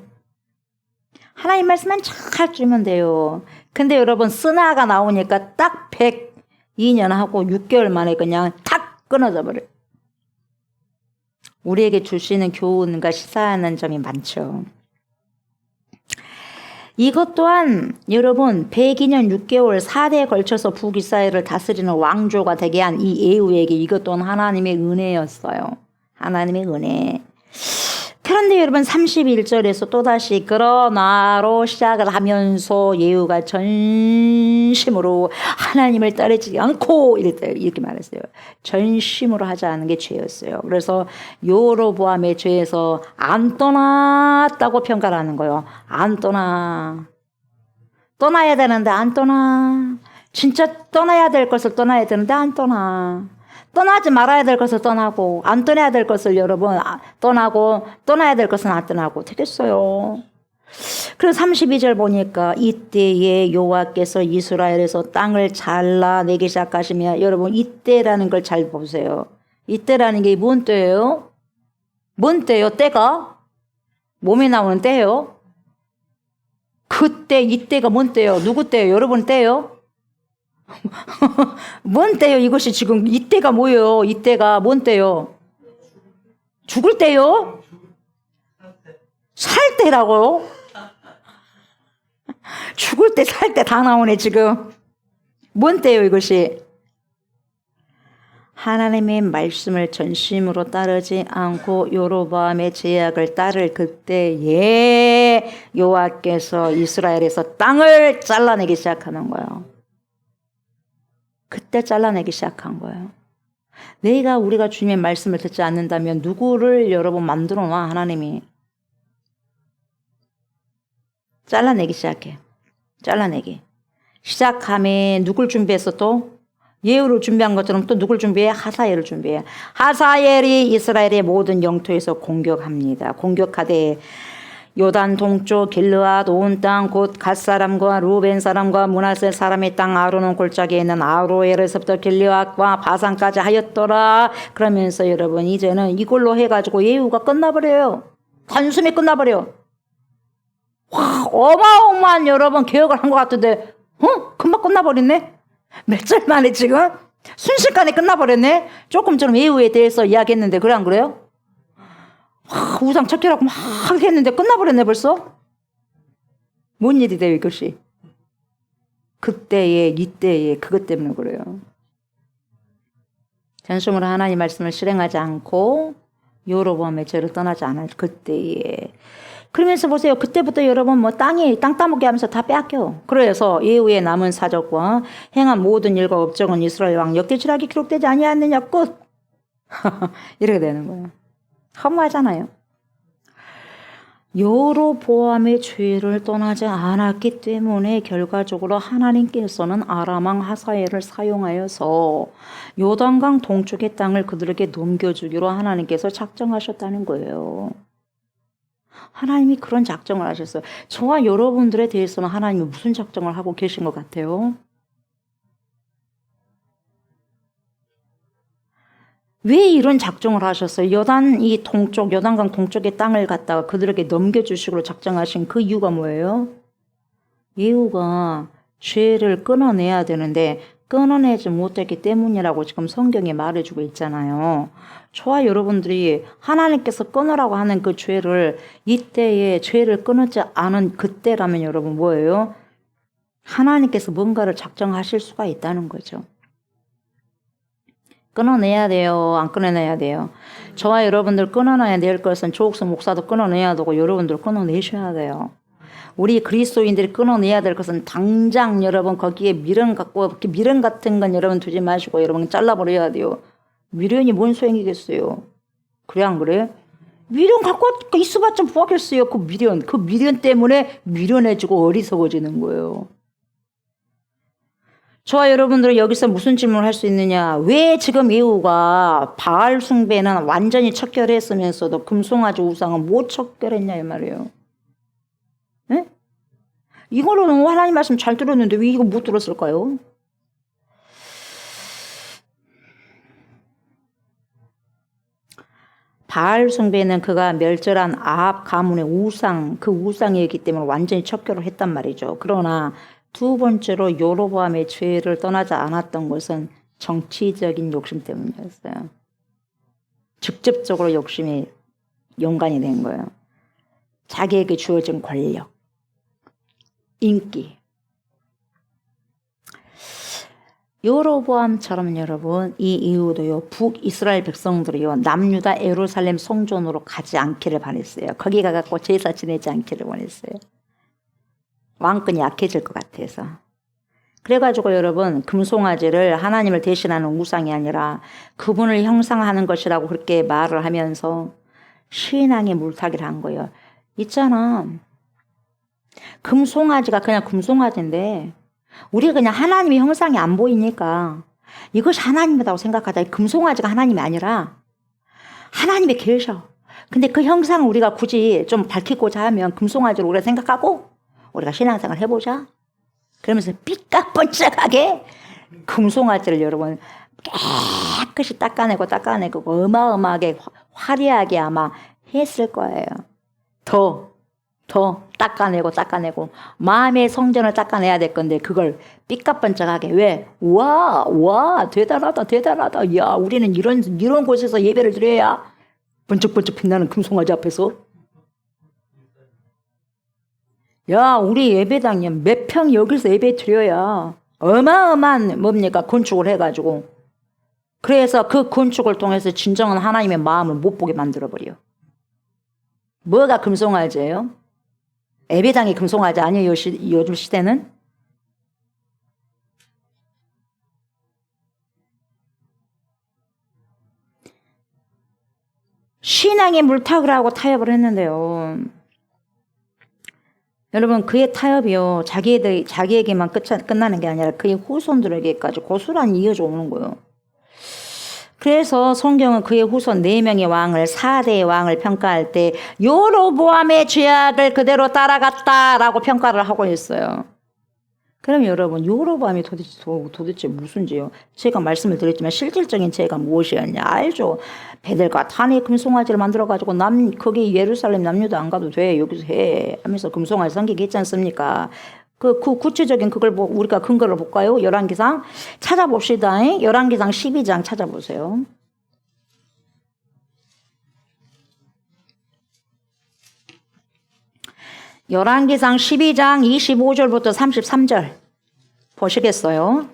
하나님 말씀만 잘 들으면 돼요. 근데 여러분 쓰나가 나오니까 딱 102년 하고 6개월 만에 그냥 탁 끊어져 버려요. 우리에게 주시는 교훈과 시사하는 점이 많죠. 이것 또한 여러분 102년 6개월 4대에 걸쳐서 북이스라엘을 다스리는 왕조가 되게 한 이 예후에게 이것 또한 하나님의 은혜였어요. 하나님의 은혜. 그런데 여러분 31절에서 또다시 그러나로 시작을 하면서 예후가 전심으로 하나님을 따르지 않고 이렇게 말했어요. 전심으로 하지 않은 게 죄였어요. 그래서 여로보암의 죄에서 안 떠났다고 평가를 하는 거예요. 안 떠나. 떠나야 되는데 안 떠나. 진짜 떠나야 될 것을 떠나야 되는데 안 떠나. 떠나지 말아야 될 것을 떠나고 안 떠나야 될 것을 여러분 떠나고 떠나야 될 것은 안 떠나고 되겠어요. 그래서 32절 보니까 이때에 여호와께서 이스라엘에서 땅을 잘라내기 시작하시면 여러분 이때라는 걸 잘 보세요. 이때라는 게 뭔 때예요? 뭔 때요? 때가? 몸에 나오는 때요? 그때 이때가 뭔 때요? 누구 때요? 여러분 때요? 뭔 때요? 이것이 지금 이때가 뭐예요? 이때가 뭔 때요? 죽을 때요? 살 때라고요? 죽을 때 살 때 다 나오네 지금. 뭔 때요 이것이? 하나님의 말씀을 전심으로 따르지 않고 여로보암의 제약을 따를 그때에 여호와께서 이스라엘에서 땅을 잘라내기 시작하는 거예요. 그때 잘라내기 시작한 거예요. 우리가 주님의 말씀을 듣지 않는다면 누구를 여러분 만들어 놔 하나님이. 잘라내기 시작해. 잘라내기. 시작함에 누굴 준비했어 또? 예후를 준비한 것처럼 또 누굴 준비해? 하사엘을 준비해. 하사엘이 이스라엘의 모든 영토에서 공격합니다. 공격하되 요단 동쪽 길르앗 온 땅 곧 갓 사람과 루벤 사람과 므낫세 사람의 땅 아로논 골짜기에 있는 아로엘에서부터 길르앗과 바산까지 하였더라. 그러면서 여러분 이제는 이걸로 해가지고 예후가 끝나버려요. 단숨에 끝나버려. 와, 어마어마한 여러분 개혁을 한 것 같은데 금방 끝나버렸네. 몇 절 만에 지금 순식간에 끝나버렸네. 조금 전에 예후에 대해서 이야기했는데 그래 안 그래요? 우상 척결하고 막 했는데 끝나버렸네 벌써. 뭔 일이 돼요 이것이? 그때에 이때에 그것 때문에 그래요. 전심으로 하나님 말씀을 실행하지 않고 여로보암의 죄를 떠나지 않을 그때에 그러면서 보세요. 그때부터 여러분 뭐 땅 따먹게 하면서 다 빼앗겨. 그래서 이후에 남은 사적과 행한 모든 일과 업적은 이스라엘 왕 역대지락이 기록되지 아니하느냐 끝. 이렇게 되는 거예요. 허무하잖아요. 여로보암의 죄를 떠나지 않았기 때문에 결과적으로 하나님께서는 아람 왕 하사엘을 사용하여서 요단강 동쪽의 땅을 그들에게 넘겨주기로 하나님께서 작정하셨다는 거예요. 하나님이 그런 작정을 하셨어요. 저와 여러분들에 대해서는 하나님이 무슨 작정을 하고 계신 것 같아요? 왜 이런 작정을 하셨어요? 요단강 동쪽의 땅을 갖다가 그들에게 넘겨주시기로 작정하신 그 이유가 뭐예요? 이유가 죄를 끊어내야 되는데 끊어내지 못했기 때문이라고 지금 성경이 말해주고 있잖아요. 저와 여러분들이 하나님께서 끊으라고 하는 그 죄를 이때에 죄를 끊지 않은 그때라면 여러분 뭐예요? 하나님께서 뭔가를 작정하실 수가 있다는 거죠. 끊어내야 돼요? 안 끊어내야 돼요? 저와 여러분들 끊어내야 될 것은 조옥수 목사도 끊어내야 되고 여러분들 끊어내셔야 돼요. 우리 그리스도인들이 끊어내야 될 것은 당장 여러분 거기에 미련 같은 건 여러분 두지 마시고 여러분 잘라버려야 돼요. 미련이 뭔 소용이겠어요? 그래 안 그래? 미련 갖고 있어봤자 뭐하겠어요? 그 미련 때문에 미련해지고 어리석어지는 거예요. 저와 여러분들은 여기서 무슨 질문을 할 수 있느냐? 왜 지금 예후가 바알 숭배는 완전히 척결했으면서도 금송아지 우상은 못 척결했냐 이 말이에요. 네? 이거는 하나님 말씀 잘 들었는데 왜 이거 못 들었을까요? 바알 숭배는 그가 멸절한 아합 가문의 우상, 그 우상이었기 때문에 완전히 척결을 했단 말이죠. 그러나 두 번째로 여로보암의 죄를 떠나지 않았던 것은 정치적인 욕심 때문이었어요. 직접적으로 욕심이 연관이 된 거예요. 자기에게 주어진 권력, 인기. 여로보암처럼 여러분 이 이후도요 북이스라엘 백성들이요 남유다 예루살렘 성전으로 가지 않기를 바랬어요. 거기 가갖고 제사 지내지 않기를 원했어요. 왕권이 약해질 것 같아서. 그래가지고 여러분 금송아지를 하나님을 대신하는 우상이 아니라 그분을 형상하는 것이라고 그렇게 말을 하면서 신앙의 물타기를 한 거예요. 있잖아. 금송아지가 그냥 금송아지인데 우리가 그냥 하나님의 형상이 안 보이니까 이것이 하나님이라고 생각하자. 금송아지가 하나님이 아니라 하나님의 계셔. 근데 그 형상을 우리가 굳이 좀 밝히고자 하면 금송아지로 우리가 생각하고 우리가 신앙생활 해보자. 그러면서 삐까뻔쩍하게 금송아지를 여러분 깨끗이 닦아내고 어마어마하게 화려하게 아마 했을 거예요. 더 닦아내고 마음의 성전을 닦아내야 될 건데 그걸 삐까뻔쩍하게 왜? 와 대단하다. 야 우리는 이런 곳에서 예배를 드려야 번쩍번쩍 빛나는 금송아지 앞에서 야 우리 예배당이야 몇 평 여기서 예배 드려야 어마어마한 뭡니까 건축을 해가지고 그래서 그 건축을 통해서 진정한 하나님의 마음을 못 보게 만들어버려. 뭐가 금송아지예요? 예배당이 금송아지 아니에요? 요즘 시대는? 신앙의 물타기를 하고 타협을 했는데요. 여러분 그의 타협이요 자기에게만 끝나는 게 아니라 그의 후손들에게까지 고스란히 이어져 오는 거예요. 그래서 성경은 그의 후손 4명의 왕을 4대의 왕을 평가할 때 여로보암의 죄악을 그대로 따라갔다라고 평가를 하고 있어요. 그럼 여러분 여로보암이 도대체 무슨 죄요? 제가 말씀을 드렸지만 실질적인 죄가 무엇이었냐 알죠? 베델과 단의 금송아지를 만들어가지고 거기 예루살렘 남유다 안 가도 돼 여기서 해 하면서 금송아지 섬기게 했지 않습니까? 그 구체적인 그걸 우리가 근거를 볼까요? 열왕기상 찾아봅시다. 열왕기상 12장 찾아보세요. 열왕기상 12장 25절부터 33절 보시겠어요?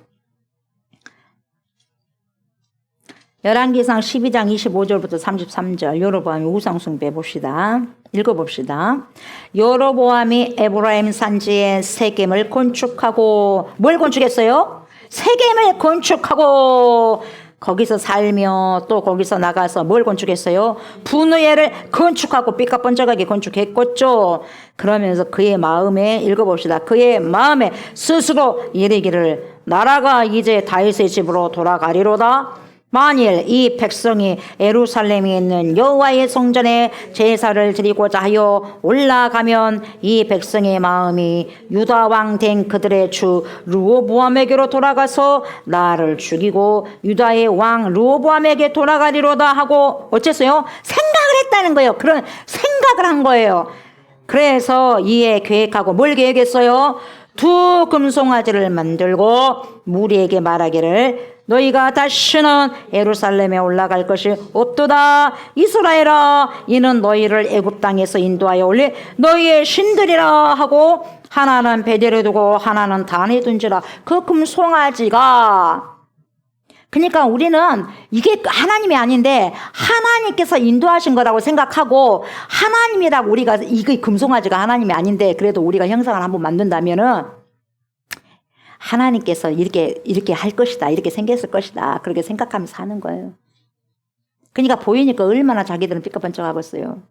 열왕기상 12장 25절부터 33절 여로보암이 우상숭배 봅시다. 읽어봅시다. 여로보암이 에브라임 산지에 세겜을 건축하고 뭘 건축했어요? 세겜을 건축하고 거기서 살며 또 거기서 나가서 뭘 건축했어요? 분우엘을 건축하고 삐까뻔쩍하게 건축했겠죠. 그러면서 그의 마음에 읽어봅시다. 그의 마음에 스스로 이르기를 나라가 이제 다윗의 집으로 돌아가리로다. 만일 이 백성이 예루살렘에 있는 여호와의 성전에 제사를 드리고자 하여 올라가면 이 백성의 마음이 유다 왕 된 그들의 주 르호보암에게로 돌아가서 나를 죽이고 유다의 왕 르호보암에게 돌아가리로다 하고 어쨌어요? 생각을 했다는 거예요. 그런 생각을 한 거예요. 그래서 이에 계획하고 뭘 계획했어요? 두 금송아지를 만들고 무리에게 말하기를 너희가 다시는 예루살렘에 올라갈 것이 없도다. 이스라엘아, 이는 너희를 애굽 땅에서 인도하여 올린 너희의 신들이라 하고 하나는 베델에 두고 하나는 단에 둔지라. 그 금송아지가 그러니까 우리는 이게 하나님이 아닌데 하나님께서 인도하신 거라고 생각하고 하나님이라고 우리가 이게 금송아지가 하나님이 아닌데 그래도 우리가 형상을 한번 만든다면은 하나님께서 이렇게 할 것이다. 이렇게 생겼을 것이다. 그렇게 생각하면서 사는 거예요. 그러니까 보이니까 얼마나 자기들은 삐까뻔쩍하고 있어요.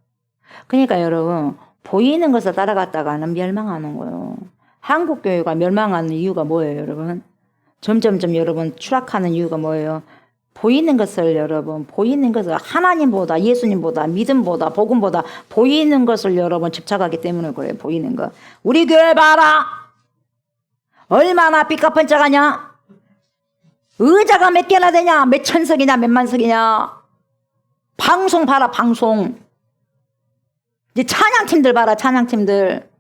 그러니까 여러분 보이는 것을 따라갔다가는 멸망하는 거예요. 한국 교회가 멸망하는 이유가 뭐예요, 여러분? 점점점 여러분 추락하는 이유가 뭐예요? 보이는 것을 여러분 보이는 것을 하나님보다 예수님보다 믿음보다 복음보다 보이는 것을 여러분 집착하기 때문에 그래요. 보이는 거. 우리 교회 봐라. 얼마나 삐까뻔쩍하냐? 의자가 몇 개나 되냐? 몇 천석이냐? 몇 만석이냐? 방송 봐라, 방송. 이제 찬양팀들 봐라, 찬양팀들.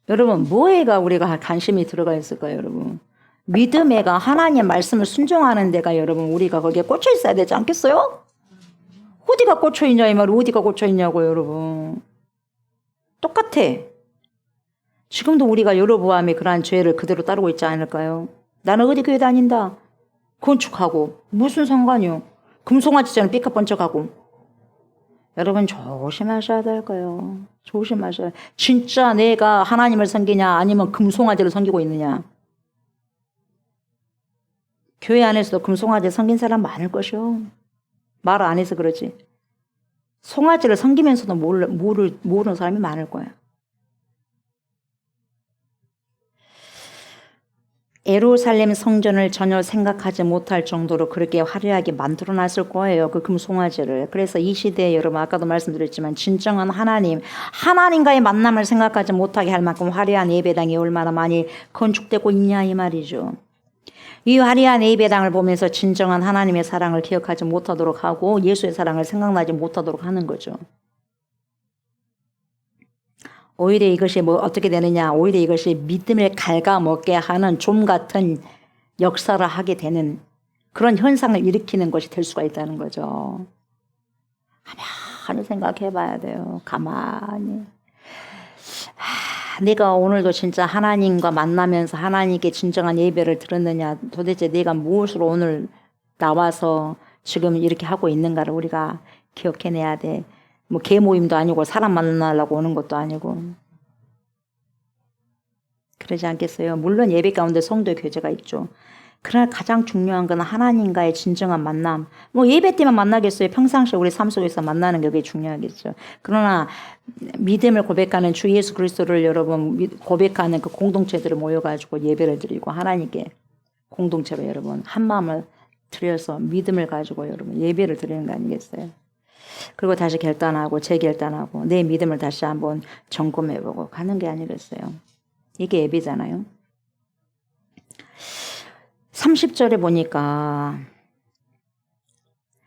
여러분, 뭐에가 우리가 관심이 들어가 있을까요, 여러분? 믿음에가 하나님의 말씀을 순종하는 데가 여러분, 우리가 거기에 꽂혀 있어야 되지 않겠어요? 어디가 꽂혀 있냐, 이 말, 어디가 꽂혀 있냐고, 여러분. 똑같아. 지금도 우리가 여로보암이 그러한 죄를 그대로 따르고 있지 않을까요? 나는 어디 교회 다닌다. 건축하고 무슨 상관이요? 금송아지처럼 삐까뻔쩍하고. 여러분 조심하셔야 될 거예요. 조심하셔야. 진짜 내가 하나님을 섬기냐 아니면 금송아지를 섬기고 있느냐. 교회 안에서도 금송아지 섬긴 사람 많을 것이요. 말 안 해서 그러지. 송아지를 섬기면서도 모르는 사람이 많을 거야. 예루살렘 성전을 전혀 생각하지 못할 정도로 그렇게 화려하게 만들어 놨을 거예요. 그 금송아지를. 그래서 이 시대에 여러분 아까도 말씀드렸지만 진정한 하나님과의 만남을 생각하지 못하게 할 만큼 화려한 예배당이 얼마나 많이 건축되고 있냐 이 말이죠. 이 화려한 예배당을 보면서 진정한 하나님의 사랑을 기억하지 못하도록 하고 예수의 사랑을 생각나지 못하도록 하는 거죠. 오히려 이것이 어떻게 되느냐. 오히려 이것이 믿음을 갉아먹게 하는 좀 같은 역사를 하게 되는 그런 현상을 일으키는 것이 될 수가 있다는 거죠. 가만히 생각해 봐야 돼요. 가만히. 내가 오늘도 진짜 하나님과 만나면서 하나님께 진정한 예배를 드렸느냐. 도대체 내가 무엇으로 오늘 나와서 지금 이렇게 하고 있는가를 우리가 기억해내야 돼. 개모임도 아니고 사람 만나려고 오는 것도 아니고. 그러지 않겠어요? 물론 예배 가운데 성도의 교제가 있죠. 그러나 가장 중요한 건 하나님과의 진정한 만남. 예배 때만 만나겠어요? 평상시에 우리 삶 속에서 만나는 게 그게 중요하겠죠. 그러나 믿음을 고백하는 주 예수 그리스도를 여러분 고백하는 그 공동체들을 모여가지고 예배를 드리고 하나님께 공동체로 여러분 한 마음을 들여서 믿음을 가지고 여러분 예배를 드리는 거 아니겠어요? 그리고 다시 결단하고 재결단하고 내 믿음을 다시 한번 점검해보고 가는 게 아니겠어요. 이게 예배잖아요. 30절에 보니까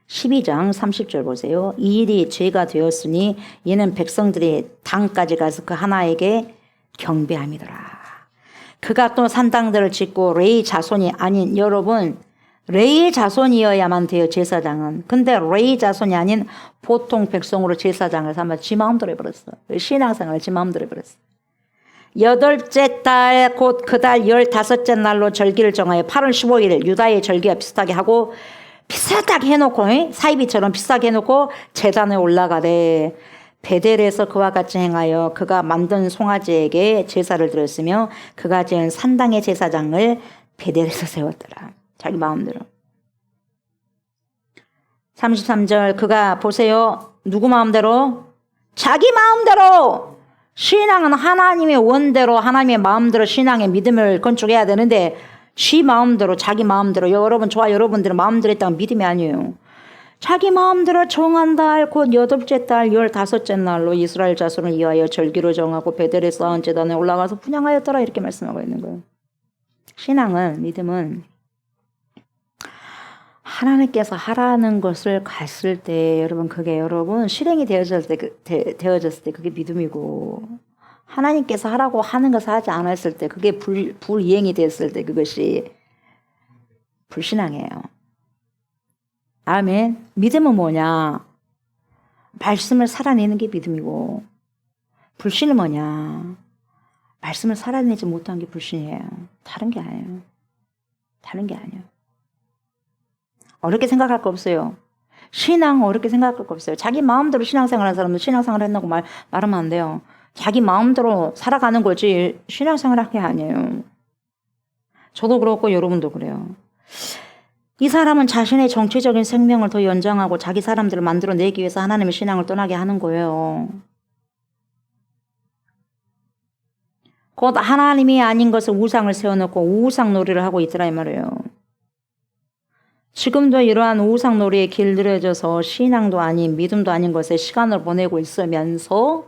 12장 30절 보세요. 이 일이 죄가 되었으니 이는 백성들이 당까지 가서 그 하나에게 경배함이더라. 그가 또 산당들을 짓고 레위 자손이 아닌 여러분 레위 자손이어야만 돼요. 제사장은. 근데 레위 자손이 아닌 보통 백성으로 제사장을 삼아 지 마음대로 해버렸어. 신앙생활을 지 마음대로 해버렸어. 8째 달 곧 그 달 15째 날로 절기를 정하여 8월 15일 유다의 절기와 비슷하게 하고 비슷하게 해놓고 사이비처럼 비슷하게 해놓고 제단에 올라가래. 베델에서 그와 같이 행하여 그가 만든 송아지에게 제사를 드렸으며 그가 지은 산당의 제사장을 베델에서 세웠더라. 자기 마음대로. 33절 그가 보세요. 누구 마음대로? 자기 마음대로. 신앙은 하나님의 원대로 하나님의 마음대로 신앙의 믿음을 건축해야 되는데 지 마음대로 자기 마음대로 여러분 저와 여러분들은 마음대로 했다면 믿음이 아니에요. 자기 마음대로 정한 달 곧 8째 달 15째 날로 이스라엘 자손을 위하여 절기로 정하고 베델에 쌓은 제단에 올라가서 분향하였더라 이렇게 말씀하고 있는 거예요. 신앙은 믿음은 하나님께서 하라는 것을 갔을 때 여러분 그게 여러분 실행이 되어졌을 때 그게 믿음이고 하나님께서 하라고 하는 것을 하지 않았을 때 그게 불이행이 됐을 때 그것이 불신앙이에요. 아멘. 믿음은 뭐냐? 말씀을 살아내는 게 믿음이고 불신은 뭐냐? 말씀을 살아내지 못한 게 불신이에요. 다른 게 아니에요. 다른 게 아니에요. 어렵게 생각할 거 없어요. 신앙 어렵게 생각할 거 없어요. 자기 마음대로 신앙생활하는 사람은 신앙생활 한다고 말하면 안 돼요. 자기 마음대로 살아가는 거지 신앙생활 게 아니에요. 저도 그렇고 여러분도 그래요. 이 사람은 자신의 정치적인 생명을 더 연장하고 자기 사람들을 만들어내기 위해서 하나님의 신앙을 떠나게 하는 거예요. 곧 하나님이 아닌 것을 우상을 세워놓고 우상놀이를 하고 있더라 이 말이에요. 지금도 이러한 우상놀이에 길들여져서 신앙도 아닌 믿음도 아닌 것에 시간을 보내고 있으면서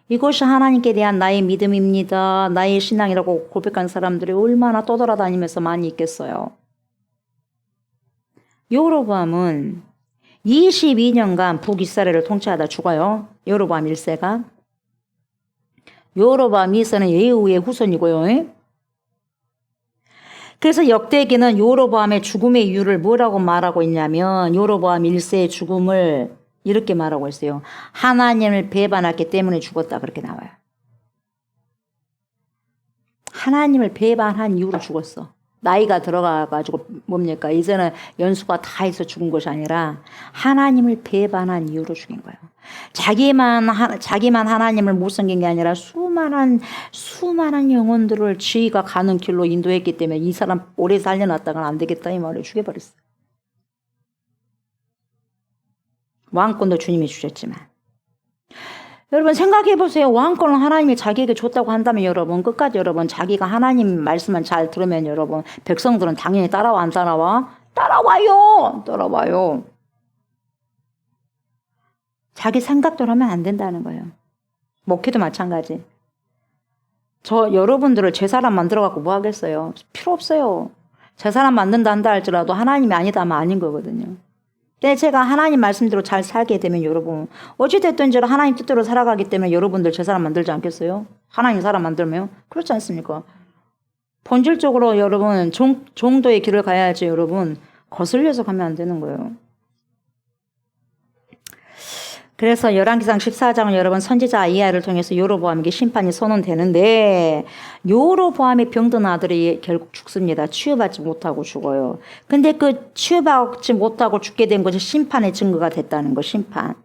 이것이 하나님께 대한 나의 믿음입니다. 나의 신앙이라고 고백한 사람들이 얼마나 떠돌아다니면서 많이 있겠어요. 여로보암은 22년간 북이스라엘을 통치하다 죽어요. 여로보암 1세가. 여로보암 2세는 예후의 후손이고요. 그래서 역대기는 여로보암의 죽음의 이유를 뭐라고 말하고 있냐면 여로보암 1세의 죽음을 이렇게 말하고 있어요. 하나님을 배반했기 때문에 죽었다 그렇게 나와요. 하나님을 배반한 이유로 죽었어. 나이가 들어가가지고 뭡니까? 이제는 연수가 다 해서 죽은 것이 아니라 하나님을 배반한 이유로 죽인 거예요. 자기만 하나님을 못 섬긴 게 아니라 수많은 영혼들을 지가 가는 길로 인도했기 때문에 이 사람 오래 살려놨다가는 안 되겠다 이 말을 죽여버렸어요. 왕권도 주님이 주셨지만 여러분 생각해 보세요. 왕권은 하나님이 자기에게 줬다고 한다면 여러분 끝까지 여러분 자기가 하나님 말씀만 잘 들으면 여러분 백성들은 당연히 따라와 안 따라와? 따라와요. 자기 생각대로 하면 안 된다는 거예요. 목회도 마찬가지. 저 여러분들을 제 사람 만들어 갖고 뭐 하겠어요? 필요 없어요. 제 사람 만든다 한다 할지라도 하나님이 아니다 하면 아닌 거거든요. 근데 제가 하나님 말씀대로 잘 살게 되면 여러분 어찌됐든지 하나님 뜻대로 살아가기 때문에 여러분들 제 사람 만들지 않겠어요? 하나님 사람 만들면? 그렇지 않습니까? 본질적으로 여러분 정도의 길을 가야지 여러분 거슬려서 가면 안 되는 거예요. 그래서 열왕기상 14장은 여러분 선지자 아이야를 통해서 여로보암에게 심판이 선언되는데 여로보암의 병든 아들이 결국 죽습니다. 치유받지 못하고 죽어요. 근데 그 치유받지 못하고 죽게 된 것이 심판의 증거가 됐다는 거, 심판.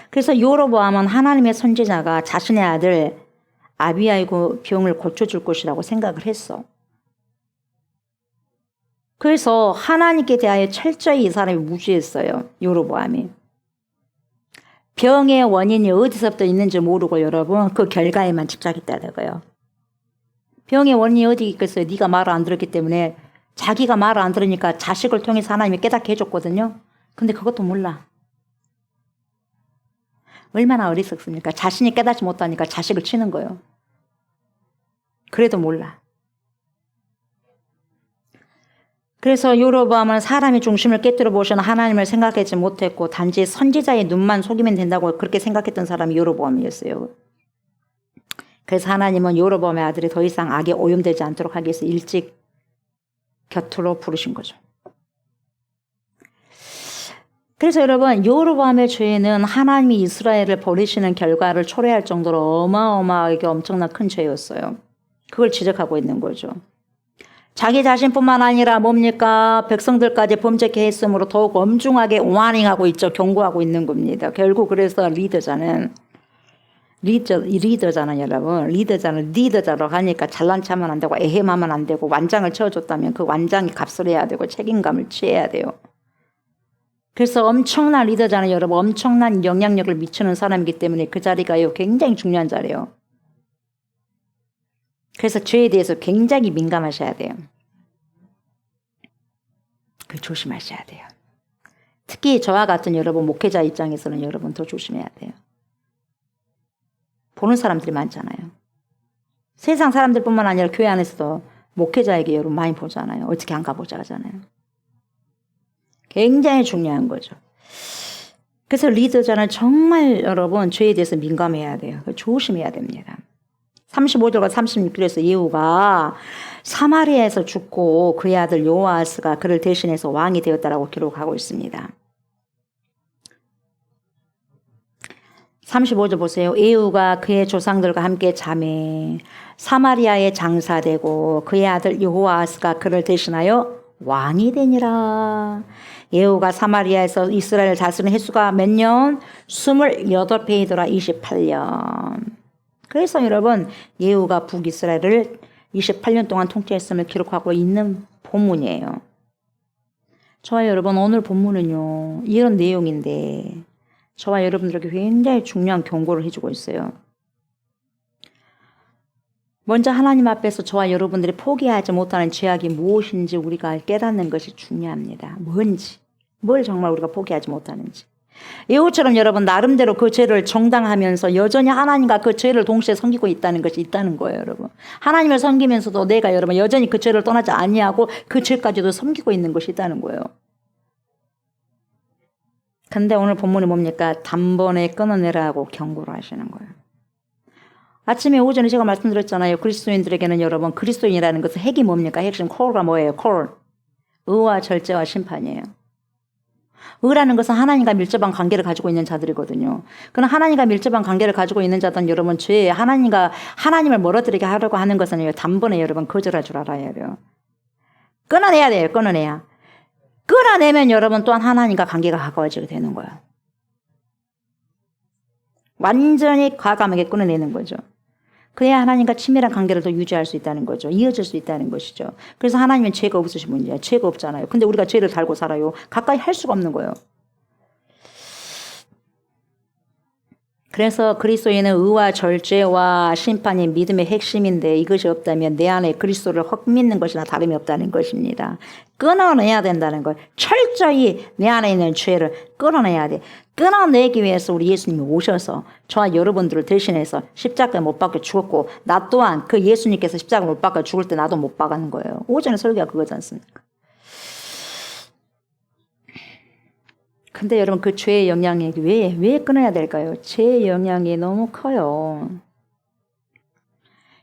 그래서 여로보암은 하나님의 선지자가 자신의 아들 아비야의 병을 고쳐줄 것이라고 생각을 했어. 그래서 하나님께 대하여 철저히 이 사람이 무시했어요. 여로보암이. 병의 원인이 어디서부터 있는지 모르고 여러분 그 결과에만 집착했다는 거예요. 병의 원인이 어디 있겠어요? 네가 말을 안 들었기 때문에 자기가 말을 안 들으니까 자식을 통해서 하나님이 깨닫게 해줬거든요. 근데 그것도 몰라. 얼마나 어리석습니까? 자신이 깨닫지 못하니까 자식을 치는 거예요. 그래도 몰라. 그래서 여로보암은 사람이 중심을 깨뜨려 보시는 하나님을 생각하지 못했고 단지 선지자의 눈만 속이면 된다고 그렇게 생각했던 사람이 여로보암이었어요. 그래서 하나님은 여로보암의 아들이 더 이상 악에 오염되지 않도록 하기 위해서 일찍 곁으로 부르신 거죠. 그래서 여러분 여로보암의 죄는 하나님이 이스라엘을 버리시는 결과를 초래할 정도로 어마어마하게 엄청난 큰 죄였어요. 그걸 지적하고 있는 거죠. 자기 자신뿐만 아니라 뭡니까? 백성들까지 범죄케 했으므로 더욱 엄중하게 와닝하고 있죠. 경고하고 있는 겁니다. 결국 그래서 리더잖아요, 여러분. 리더자로 하니까 잘난 체하면 안 되고 애헴하면 안 되고 완장을 채워줬다면 그 완장이 값을 해야 되고 책임감을 취해야 돼요. 그래서 엄청난 리더잖아요, 여러분. 엄청난 영향력을 미치는 사람이기 때문에 그 자리가요, 굉장히 중요한 자리예요. 그래서 죄에 대해서 굉장히 민감하셔야 돼요. 그 조심하셔야 돼요. 특히 저와 같은 여러분 목회자 입장에서는 여러분 더 조심해야 돼요. 보는 사람들이 많잖아요. 세상 사람들뿐만 아니라 교회 안에서도 목회자에게 여러분 많이 보잖아요. 어떻게 안 가보자 하잖아요. 굉장히 중요한 거죠. 그래서 리더자는 정말 여러분 죄에 대해서 민감해야 돼요. 조심해야 됩니다. 35절과 36절에서 예후가 사마리아에서 죽고 그의 아들 요아스가 그를 대신해서 왕이 되었다라고 기록하고 있습니다. 35절 보세요. 예후가 그의 조상들과 함께 잠에 사마리아에 장사되고 그의 아들 여호아스가 그를 대신하여 왕이 되니라. 예후가 사마리아에서 이스라엘을 다스린 횟수가 몇 년? 28회이더라. 28년. 그래서 여러분 예후가 북이스라엘을 28년 동안 통치했음을 기록하고 있는 본문이에요. 저와 여러분 오늘 본문은요. 이런 내용인데 저와 여러분들에게 굉장히 중요한 경고를 해주고 있어요. 먼저 하나님 앞에서 저와 여러분들이 포기하지 못하는 죄악이 무엇인지 우리가 깨닫는 것이 중요합니다. 뭔지, 뭘 정말 우리가 포기하지 못하는지. 예후처럼 여러분 나름대로 그 죄를 정당하면서 여전히 하나님과 그 죄를 동시에 섬기고 있다는 것이 있다는 거예요, 여러분. 하나님을 섬기면서도 내가 여러분 여전히 그 죄를 떠나지 아니하고 그 죄까지도 섬기고 있는 것이 있다는 거예요. 근데 오늘 본문이 뭡니까? 단번에 끊어내라고 경고를 하시는 거예요. 아침에 오전에 제가 말씀드렸잖아요. 그리스도인들에게는 여러분 그리스도인이라는 것은 핵이 뭡니까? 핵심 콜가 뭐예요? 콜. 의와 절제와 심판이에요. 의라는 것은 하나님과 밀접한 관계를 가지고 있는 자들이거든요. 그럼 하나님과 밀접한 관계를 가지고 있는 자들은 여러분 죄에 하나님을 멀어뜨리게 하려고 하는 것은 단번에 여러분 거절할 줄 알아야 돼요. 끊어내야 돼요. 끊어내야. 끊어내면 여러분 또한 하나님과 관계가 가까워지게 되는 거예요. 완전히 과감하게 끊어내는 거죠. 그래야 하나님과 친밀한 관계를 더 유지할 수 있다는 거죠. 이어질 수 있다는 것이죠. 그래서 하나님은 죄가 없으신 분이에요. 죄가 없잖아요. 근데 우리가 죄를 달고 살아요. 가까이 할 수가 없는 거예요. 그래서 그리스도인은 의와 절제와 심판이 믿음의 핵심인데 이것이 없다면 내 안에 그리스도를 헛믿는 것이나 다름이 없다는 것입니다. 끊어내야 된다는 거예요. 철저히 내 안에 있는 죄를 끊어내야 돼. 끊어내기 위해서 우리 예수님이 오셔서 저와 여러분들을 대신해서 십자가에 못 박혀 죽었고 나 또한 그 예수님께서 십자가에 못 박혀 죽을 때 나도 못 박는 거예요. 오전에 설교가 그거지 않습니까? 근데 여러분 그 죄의 영향이 왜 끊어야 될까요? 죄의 영향이 너무 커요.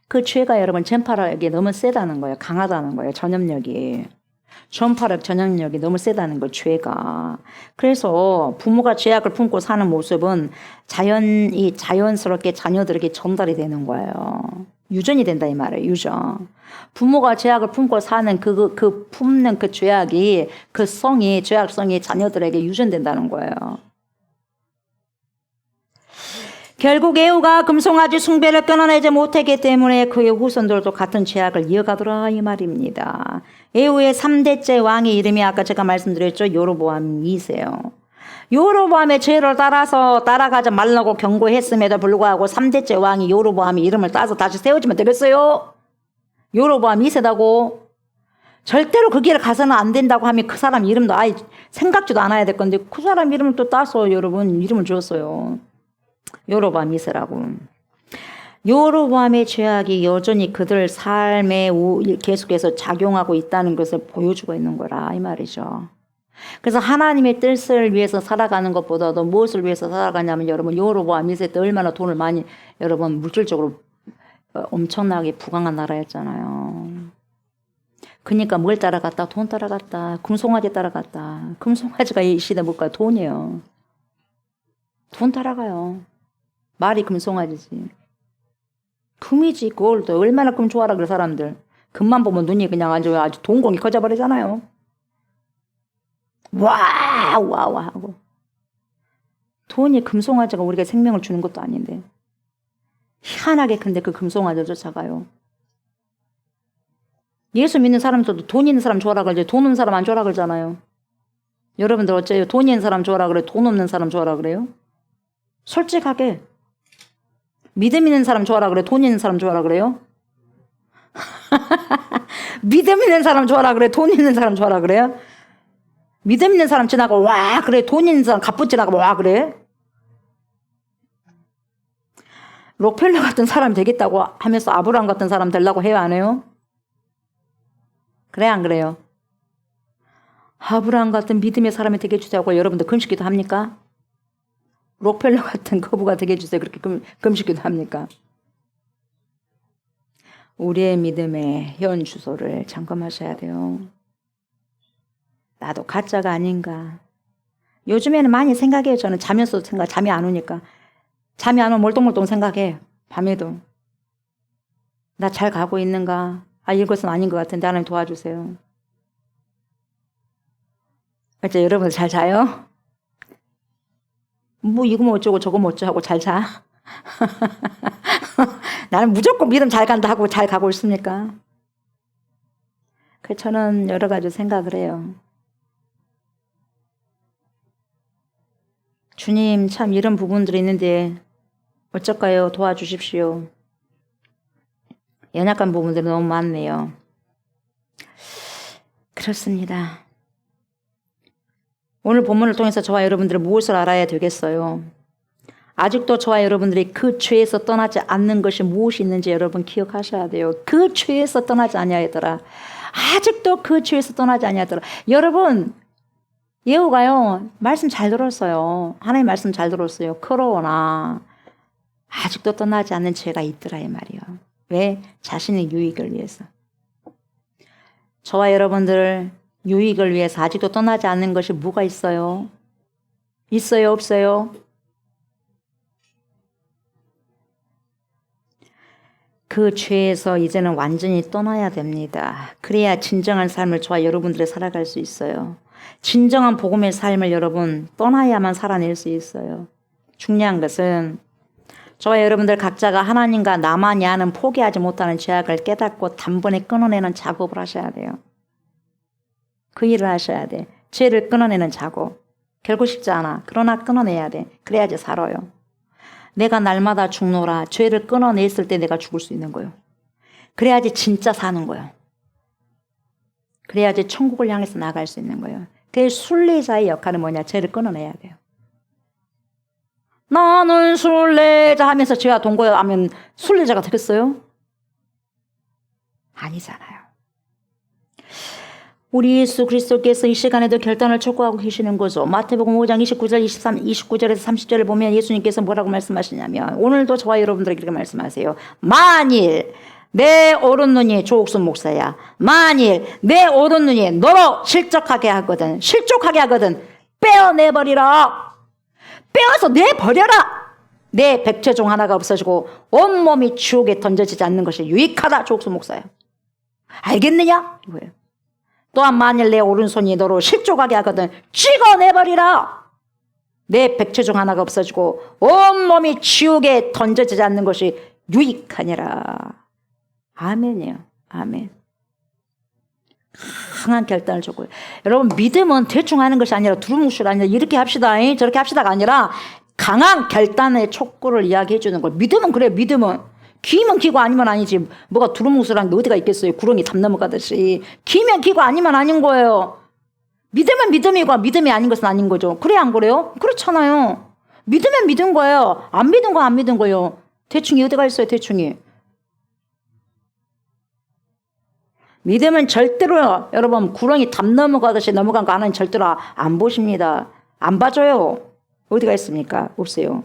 그 죄가 여러분 전파력이 너무 세다는 거예요. 강하다는 거예요. 전염력이. 전파력, 전염력이 너무 세다는 거예요. 죄가. 그래서 부모가 죄악을 품고 사는 모습은 자연스럽게 자녀들에게 전달이 되는 거예요. 유전이 된다 이 말이에요. 유전. 부모가 죄악을 품고 사는 품는 그 죄악이 죄악성이 자녀들에게 유전된다는 거예요. 결국 예후가 금송아지 숭배를 끊어내지 못했기 때문에 그의 후손들도 같은 죄악을 이어가더라 이 말입니다. 예후의 3대째 왕의 이름이 아까 제가 말씀드렸죠. 여로보암 2세요. 여로보암의 죄를 따라가지 말라고 경고했음에도 불구하고 3대째 왕이 여로보암의 이름을 따서 다시 세워주면 되겠어요? 여로보암 2세다고 절대로 그 길을 가서는 안 된다고 하면 그 사람 이름도 아예 생각지도 않아야 될 건데 그 사람 이름을 또 따서 여러분 이름을 지었어요. 여로보암 2세라고. 여로보암의 죄악이 여전히 그들 삶에 계속해서 작용하고 있다는 것을 보여주고 있는 거라 이 말이죠. 그래서 하나님의 뜻을 위해서 살아가는 것보다도 무엇을 위해서 살아가냐면 여러분 여로보암 2세 때 얼마나 돈을 많이 여러분 물질적으로 엄청나게 부강한 나라였잖아요. 그러니까 뭘 따라갔다? 돈 따라갔다. 금송아지 따라갔다. 금송아지가 이 시대 뭘까요? 돈이에요. 돈 따라가요. 말이 금송아지지. 금이지 그걸 또 얼마나 금 좋아라 그래 사람들. 금만 보면 눈이 그냥 아주 동공이 커져버리잖아요. 와 하고. 돈이 금송아지가 우리가 생명을 주는 것도 아닌데 희한하게 근데 그 금송아지를 쫓아가요. 예수 믿는 사람들도 돈 있는 사람 좋아라 그러지 돈 없는 사람 안 좋아라 그러잖아요. 여러분들 어째요? 돈 있는 사람 좋아라 그래? 돈 없는 사람 좋아라 그래요? 솔직하게 믿음 있는 사람 좋아라 그래? 돈 있는 사람 좋아라 그래요? 믿음 있는 사람 좋아라 그래? 돈 있는 사람 좋아라 그래요? 믿음 있는 사람 지나가 와 그래? 돈 있는 사람 갑분 지나가 와 그래? 록펠러 같은 사람 되겠다고 하면서 아브라함 같은 사람 되려고 해요 안 해요? 그래 안 그래요? 아브라함 같은 믿음의 사람이 되게 해주자고 여러분들 금식기도 합니까? 록펠러 같은 거부가 되게 해주세요. 그렇게 금식기도 합니까? 우리의 믿음의 현 주소를 점검하셔야 돼요. 나도 가짜가 아닌가. 요즘에는 많이 생각해요. 저는 자면서 잠이 안 오니까. 잠이 안 오면 몰똥몰똥 생각해. 밤에도. 나 잘 가고 있는가? 이것은 아닌 것 같은데 하나님 도와주세요. 어째 여러분들 잘 자요? 뭐 이거 뭐 어쩌고 저거 뭐 어쩌고 하고 잘 자? 나는 무조건 믿음 잘 간다 하고 잘 가고 있습니까? 그래서 저는 여러 가지 생각을 해요. 주님 참 이런 부분들이 있는데 어쩔까요? 도와주십시오. 연약한 부분들이 너무 많네요. 그렇습니다. 오늘 본문을 통해서 저와 여러분들은 무엇을 알아야 되겠어요? 아직도 저와 여러분들이 그 죄에서 떠나지 않는 것이 무엇이 있는지 여러분 기억하셔야 돼요. 그 죄에서 떠나지 아니하더라. 아직도 그 죄에서 떠나지 아니하더라. 여러분 예후가요 말씀 잘 들었어요. 하나님 말씀 잘 들었어요. 그러나 아직도 떠나지 않는 죄가 있더라 이 말이요. 왜? 자신의 유익을 위해서. 저와 여러분들 유익을 위해서 아직도 떠나지 않는 것이 뭐가 있어요? 있어요? 없어요? 그 죄에서 이제는 완전히 떠나야 됩니다. 그래야 진정한 삶을 저와 여러분들이 살아갈 수 있어요. 진정한 복음의 삶을 여러분 떠나야만 살아낼 수 있어요. 중요한 것은 저와 여러분들 각자가 하나님과 나만이 아는 포기하지 못하는 죄악을 깨닫고 단번에 끊어내는 작업을 하셔야 돼요. 그 일을 하셔야 돼. 죄를 끊어내는 작업. 결국 쉽지 않아. 그러나 끊어내야 돼. 그래야지 살아요. 내가 날마다 죽노라. 죄를 끊어냈을 때 내가 죽을 수 있는 거예요. 그래야지 진짜 사는 거예요. 그래야지 천국을 향해서 나갈 수 있는 거예요. 그 순례자의 역할은 뭐냐? 죄를 끊어내야 돼요. 나는 순례자 하면서 죄와 동거하면 순례자가 되겠어요? 아니잖아요. 우리 예수 그리스도께서 이 시간에도 결단을 촉구하고 계시는 거죠. 마태복음 5장 29절에서 30절을 보면 예수님께서 뭐라고 말씀하시냐면 오늘도 저와 여러분들에게 이렇게 말씀하세요. 만일 내 오른눈이 조옥순 목사야. 만일 내 오른눈이 너로 실족하게 하거든 빼어내버리라. 빼어서 내버려라. 내 백체 중 하나가 없어지고 온몸이 지옥에 던져지지 않는 것이 유익하다. 조옥순 목사야. 알겠느냐? 이거예요. 또한 만일 내 오른손이 너로 실족하게 하거든 찍어내버리라. 내 백체 중 하나가 없어지고 온몸이 지옥에 던져지지 않는 것이 유익하니라. 아멘이에요. 아멘. 강한 결단을 줬고요. 여러분 믿음은 대충 하는 것이 아니라 두루뭉술 아니라 이렇게 합시다 저렇게 합시다가 아니라 강한 결단의 촉구를 이야기해 주는 거예요. 믿음은 그래요. 믿음은 기면 기고 아니면 아니지. 뭐가 두루뭉술한 게 어디가 있겠어요. 구렁이 담 넘어가듯이. 기면 기고 아니면 아닌 거예요. 믿으면 믿음이고 믿음이 아닌 것은 아닌 거죠. 그래 안 그래요? 그렇잖아요. 믿으면 믿은 거예요. 안 믿은 거 안 믿은 거예요. 대충이 어디가 있어요. 대충이. 믿음은 절대로 여러분 구렁이 담 넘어가듯이 넘어간 거 하나님 절대로 안 보십니다. 안 봐줘요. 어디가 있습니까? 없어요.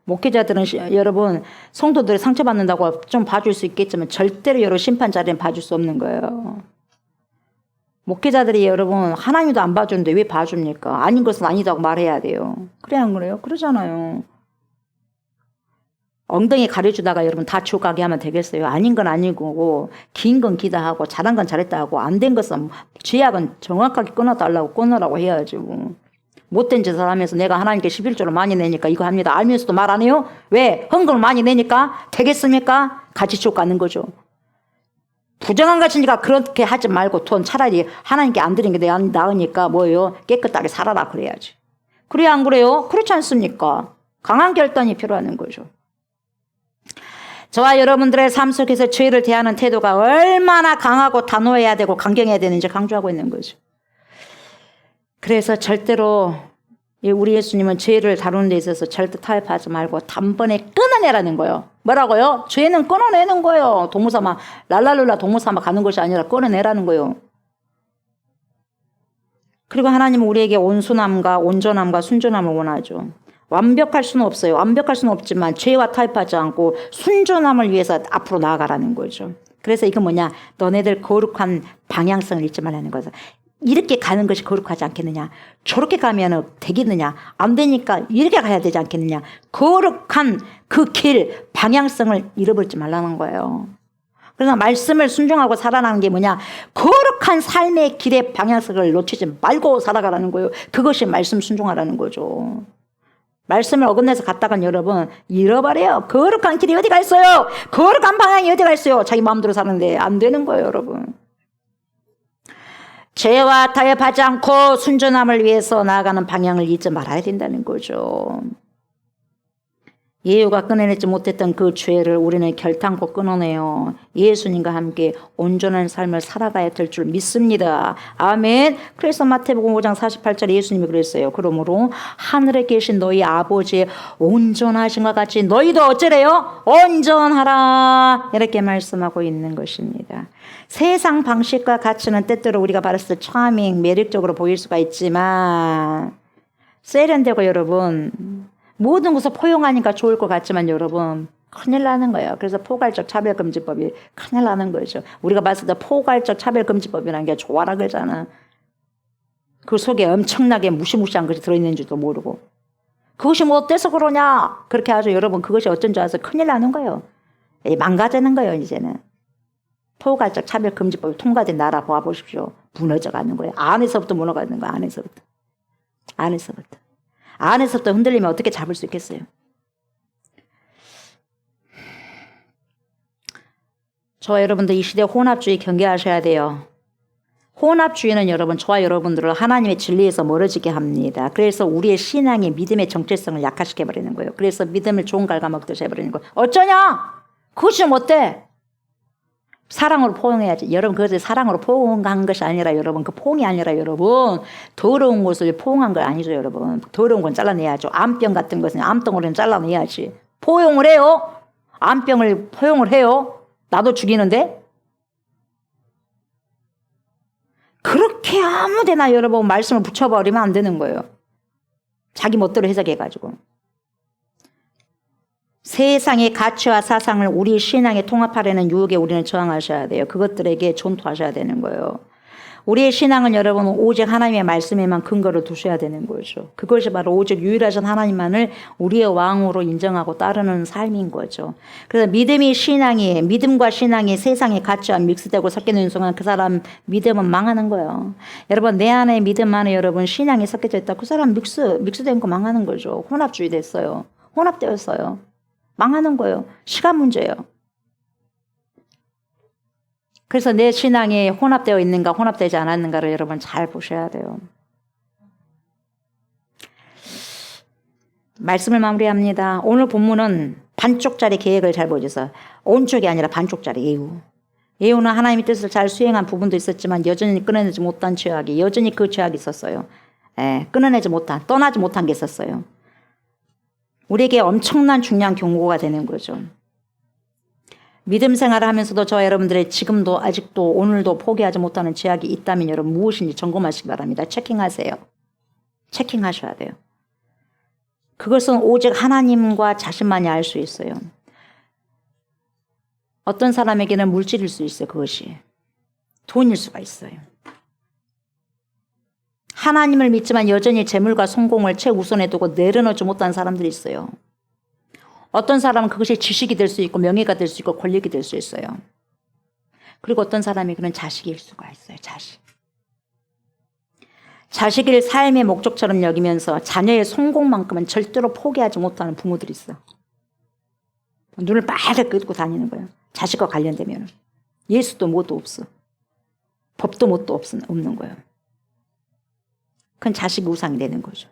목회자들은 여러분 성도들이 상처받는다고 좀 봐줄 수 있겠지만 절대로 여러분 심판 자리는 봐줄 수 없는 거예요. 목회자들이 여러분 하나님도 안 봐주는데 왜 봐줍니까? 아닌 것은 아니다고 말해야 돼요. 그래 안 그래요? 그러잖아요. 엉덩이 가려주다가 여러분 다 지옥 가게 하면 되겠어요? 아닌 건 아니고 긴 건 기다 하고 잘한 건 잘했다 하고 안 된 것은 죄악은 정확하게 끊어달라고 끊으라고 해야지. 못된 짓을 하면서 내가 하나님께 11조를 많이 내니까 이거 합니다. 알면서도 말 안 해요? 왜? 헌금을 많이 내니까? 되겠습니까? 같이 지옥 가는 거죠. 부정한 것이니까 그렇게 하지 말고 돈 차라리 하나님께 안 드리는 게 나으니까 뭐예요? 깨끗하게 살아라 그래야지. 그래야 안 그래요? 그렇지 않습니까? 강한 결단이 필요한 거죠. 저와 여러분들의 삶 속에서 죄를 대하는 태도가 얼마나 강하고 단호해야 되고 강경해야 되는지 강조하고 있는 거죠. 그래서 절대로 우리 예수님은 죄를 다루는 데 있어서 절대 타협하지 말고 단번에 끊어내라는 거예요. 뭐라고요? 죄는 끊어내는 거예요. 동무삼아 랄랄룰라 동무삼아 가는 것이 아니라 끊어내라는 거예요. 그리고 하나님은 우리에게 온순함과 온전함과 순전함을 원하죠. 완벽할 수는 없어요. 완벽할 수는 없지만 죄와 타협하지 않고 순전함을 위해서 앞으로 나아가라는 거죠. 그래서 이건 뭐냐? 너네들 거룩한 방향성을 잊지 말라는 거죠. 이렇게 가는 것이 거룩하지 않겠느냐? 저렇게 가면 되겠느냐? 안 되니까 이렇게 가야 되지 않겠느냐? 거룩한 그 길, 방향성을 잃어버리지 말라는 거예요. 그래서 말씀을 순종하고 살아가는 게 뭐냐? 거룩한 삶의 길의 방향성을 놓치지 말고 살아가라는 거예요. 그것이 말씀 순종하라는 거죠. 말씀을 어긋내서 갔다간 여러분 잃어버려요. 거룩한 길이 어디가 있어요? 거룩한 방향이 어디가 있어요? 자기 마음대로 사는데 안 되는 거예요, 여러분. 죄와 타협하지 않고 순전함을 위해서 나아가는 방향을 잊지 말아야 된다는 거죠. 예후가 끊어내지 못했던 그 죄를 우리는 결탄코 끊어내요. 예수님과 함께 온전한 삶을 살아가야 될 줄 믿습니다. 아멘. 그래서 마태복음 5장 48절에 예수님이 그랬어요. 그러므로 하늘에 계신 너희 아버지의 온전하신과 같이 너희도 어쩌래요? 온전하라. 이렇게 말씀하고 있는 것입니다. 세상 방식과 가치는 때때로 우리가 받았을 때 차밍, 매력적으로 보일 수가 있지만 세련되고 여러분 모든 것을 포용하니까 좋을 것 같지만 여러분 큰일 나는 거예요. 그래서 포괄적 차별금지법이 큰일 나는 거죠. 우리가 봤을 때 포괄적 차별금지법이라는 게 좋아라 그러잖아. 그 속에 엄청나게 무시무시한 것이 들어있는지도 모르고 그것이 뭐 어때서 그러냐 그렇게 하죠. 여러분 그것이 어쩐 줄 알아서 큰일 나는 거예요. 망가지는 거예요. 이제는 포괄적 차별금지법이 통과된 나라 보아보십시오. 무너져가는 거예요. 안에서부터 무너가는 거예요. 안에서부터 흔들리면 어떻게 잡을 수 있겠어요? 저와 여러분들 이 시대 혼합주의 경계하셔야 돼요. 혼합주의는 여러분 저와 여러분들을 하나님의 진리에서 멀어지게 합니다. 그래서 우리의 신앙의 믿음의 정체성을 약화시켜버리는 거예요. 그래서 믿음을 좋은 갉아먹듯이 해버리는 거예요. 어쩌냐? 그것이 좀 어때? 사랑으로 포용해야지. 여러분 그것을 사랑으로 포용한 것이 아니라 여러분 그 포용이 아니라 여러분 더러운 것을 포용한 건 아니죠. 여러분 더러운 건 잘라내야죠. 암병 같은 것은 암덩어리는 잘라내야지. 포용을 해요. 암병을 포용을 해요. 나도 죽이는데 그렇게 아무데나 여러분 말씀을 붙여버리면 안 되는 거예요. 자기 멋대로 해석해가지고 세상의 가치와 사상을 우리 신앙에 통합하려는 유혹에 우리는 저항하셔야 돼요. 그것들에게 존토하셔야 되는 거예요. 우리의 신앙은 여러분 오직 하나님의 말씀에만 근거를 두셔야 되는 거죠. 그것이 바로 오직 유일하신 하나님만을 우리의 왕으로 인정하고 따르는 삶인 거죠. 그래서 믿음과 신앙이 세상의 가치와 믹스되고 섞이는 순간 그 사람 믿음은 망하는 거예요. 여러분 내 안에 믿음 안에 여러분 신앙이 섞여져 있다. 그 사람 믹스된 거 망하는 거죠. 혼합주의 됐어요. 혼합되었어요. 망하는 거예요. 시간 문제예요. 그래서 내 신앙이 혼합되어 있는가 혼합되지 않았는가를 여러분 잘 보셔야 돼요. 말씀을 마무리합니다. 오늘 본문은 반쪽짜리 계획을 잘 보여줘서 온쪽이 아니라 반쪽짜리 예후는 하나님의 뜻을 잘 수행한 부분도 있었지만 여전히 끊어내지 못한 죄악이 여전히 그 죄악이 있었어요. 떠나지 못한 게 있었어요. 우리에게 엄청난 중요한 경고가 되는 거죠. 믿음 생활을 하면서도 저와 여러분들의 지금도 아직도 오늘도 포기하지 못하는 죄악이 있다면 여러분 무엇인지 점검하시기 바랍니다. 체킹하세요. 체킹하셔야 돼요. 그것은 오직 하나님과 자신만이 알 수 있어요. 어떤 사람에게는 물질일 수 있어요. 그것이 돈일 수가 있어요. 하나님을 믿지만 여전히 재물과 성공을 최우선에 두고 내려놓지 못한 사람들이 있어요. 어떤 사람은 그것이 지식이 될 수 있고 명예가 될 수 있고 권력이 될 수 있어요. 그리고 어떤 사람이 그런 자식일 수가 있어요. 자식을 삶의 목적처럼 여기면서 자녀의 성공만큼은 절대로 포기하지 못하는 부모들이 있어. 눈을 빨리 끄고 다니는 거예요. 자식과 관련되면 예수도 뭐도 없어. 법도 뭐도 없는 거예요. 그건 자식이 우상이 되는 거죠.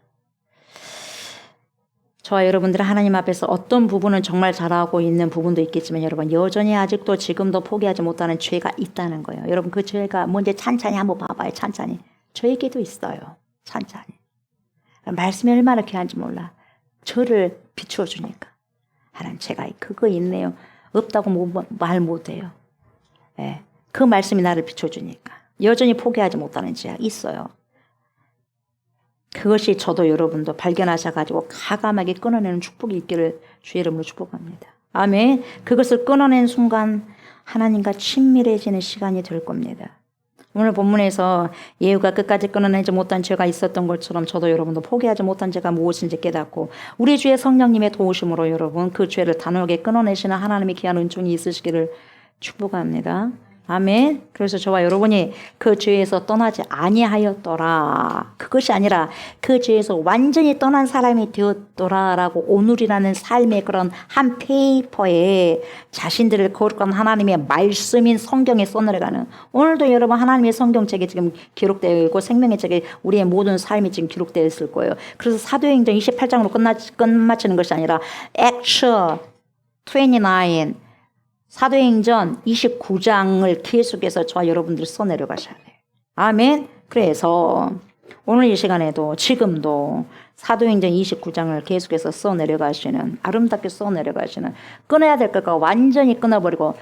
저와 여러분들은 하나님 앞에서 어떤 부분은 정말 잘하고 있는 부분도 있겠지만 여러분 여전히 아직도 지금도 포기하지 못하는 죄가 있다는 거예요. 여러분 그 죄가 뭔지 찬찬히 한번 봐봐요. 찬찬히. 저에게도 있어요. 찬찬히. 말씀이 얼마나 귀한지 몰라. 저를 비추어 주니까. 하나님 제가 그거 있네요. 없다고 말 못해요. 예. 그 말씀이 나를 비추어 주니까. 여전히 포기하지 못하는 죄가 있어요. 그것이 저도 여러분도 발견하셔가지고 가감하게 끊어내는 축복이 있기를 주의 이름으로 축복합니다. 아멘. 그것을 끊어낸 순간 하나님과 친밀해지는 시간이 될 겁니다. 오늘 본문에서 예후가 끝까지 끊어내지 못한 죄가 있었던 것처럼 저도 여러분도 포기하지 못한 죄가 무엇인지 깨닫고 우리 주의 성령님의 도우심으로 여러분 그 죄를 단호하게 끊어내시는 하나님의 귀한 은총이 있으시기를 축복합니다. 아멘. 그래서 저와 여러분이 그 죄에서 떠나지 아니하였더라. 그것이 아니라 그 죄에서 완전히 떠난 사람이 되었더라라고 오늘이라는 삶의 그런 한 페이퍼에 자신들을 거룩한 하나님의 말씀인 성경에 써내려가는 오늘도 여러분 하나님의 성경책에 지금 기록되어 있고 생명의 책에 우리의 모든 삶이 지금 기록되어 있을 거예요. 그래서 사도행전 28장으로 끝마치는 것이 아니라 Acts 29 사도행전 29장을 계속해서 저와 여러분들이 써내려가셔야 돼요. 아멘. 그래서 오늘 이 시간에도 지금도 사도행전 29장을 계속해서 써내려가시는 아름답게 써내려가시는 끊어야 될 것과 완전히 끊어버리고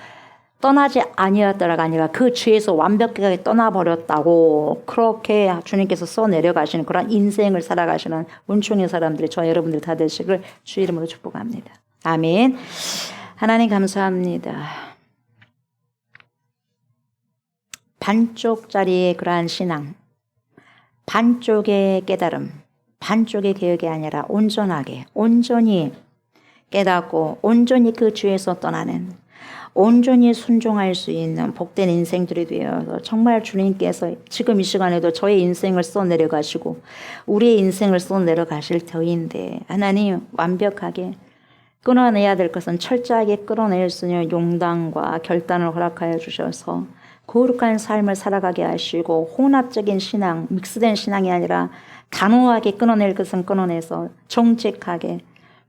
떠나지 아니었더라가 아니라 그 죄에서 완벽하게 떠나버렸다고 그렇게 주님께서 써내려가시는 그런 인생을 살아가시는 은총의 사람들이 저와 여러분들이 다 되시길 주의 이름으로 축복합니다. 아멘. 하나님 감사합니다. 반쪽짜리의 그러한 신앙, 반쪽의 깨달음, 반쪽의 개혁이 아니라 온전히 깨닫고 온전히 그 죄에서 떠나는 온전히 순종할 수 있는 복된 인생들이 되어서 정말 주님께서 지금 이 시간에도 저의 인생을 써내려가시고 우리의 인생을 써내려가실 터인데 하나님 완벽하게 끊어내야 될 것은 철저하게 끊어낼 수 있는 용당과 결단을 허락하여 주셔서 거룩한 삶을 살아가게 하시고 혼합적인 신앙, 믹스된 신앙이 아니라 단호하게 끊어낼 것은 끊어내서 정직하게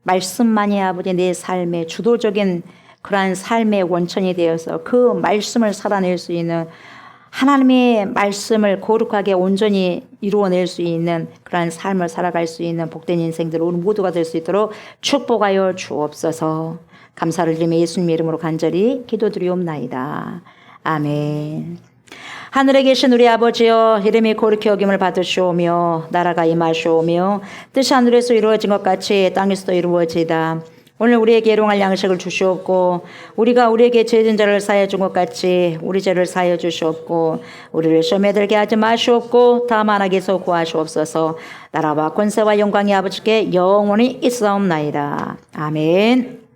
말씀만이 아버지 내 삶의 주도적인 그러한 삶의 원천이 되어서 그 말씀을 살아낼 수 있는 하나님의 말씀을 거룩하게 온전히 이루어낼 수 있는 그러한 삶을 살아갈 수 있는 복된 인생들 우리 모두가 될 수 있도록 축복하여 주옵소서. 감사를 드리며 예수님의 이름으로 간절히 기도드리옵나이다. 아멘. 하늘에 계신 우리 아버지여 이름이 거룩히 여김을 받으시오며 나라가 임하시오며 뜻이 하늘에서 이루어진 것 같이 땅에서도 이루어지이다. 오늘 우리에게 일용할 양식을 주시옵고 우리가 우리에게 죄진 자를 사하여 준 것 같이 우리 죄를 사하여 주시옵고 우리를 시험에 들게 하지 마시옵고 다만 악에서 구하시옵소서. 나라와 권세와 영광이 아버지께 영원히 있사옵나이다. 아멘.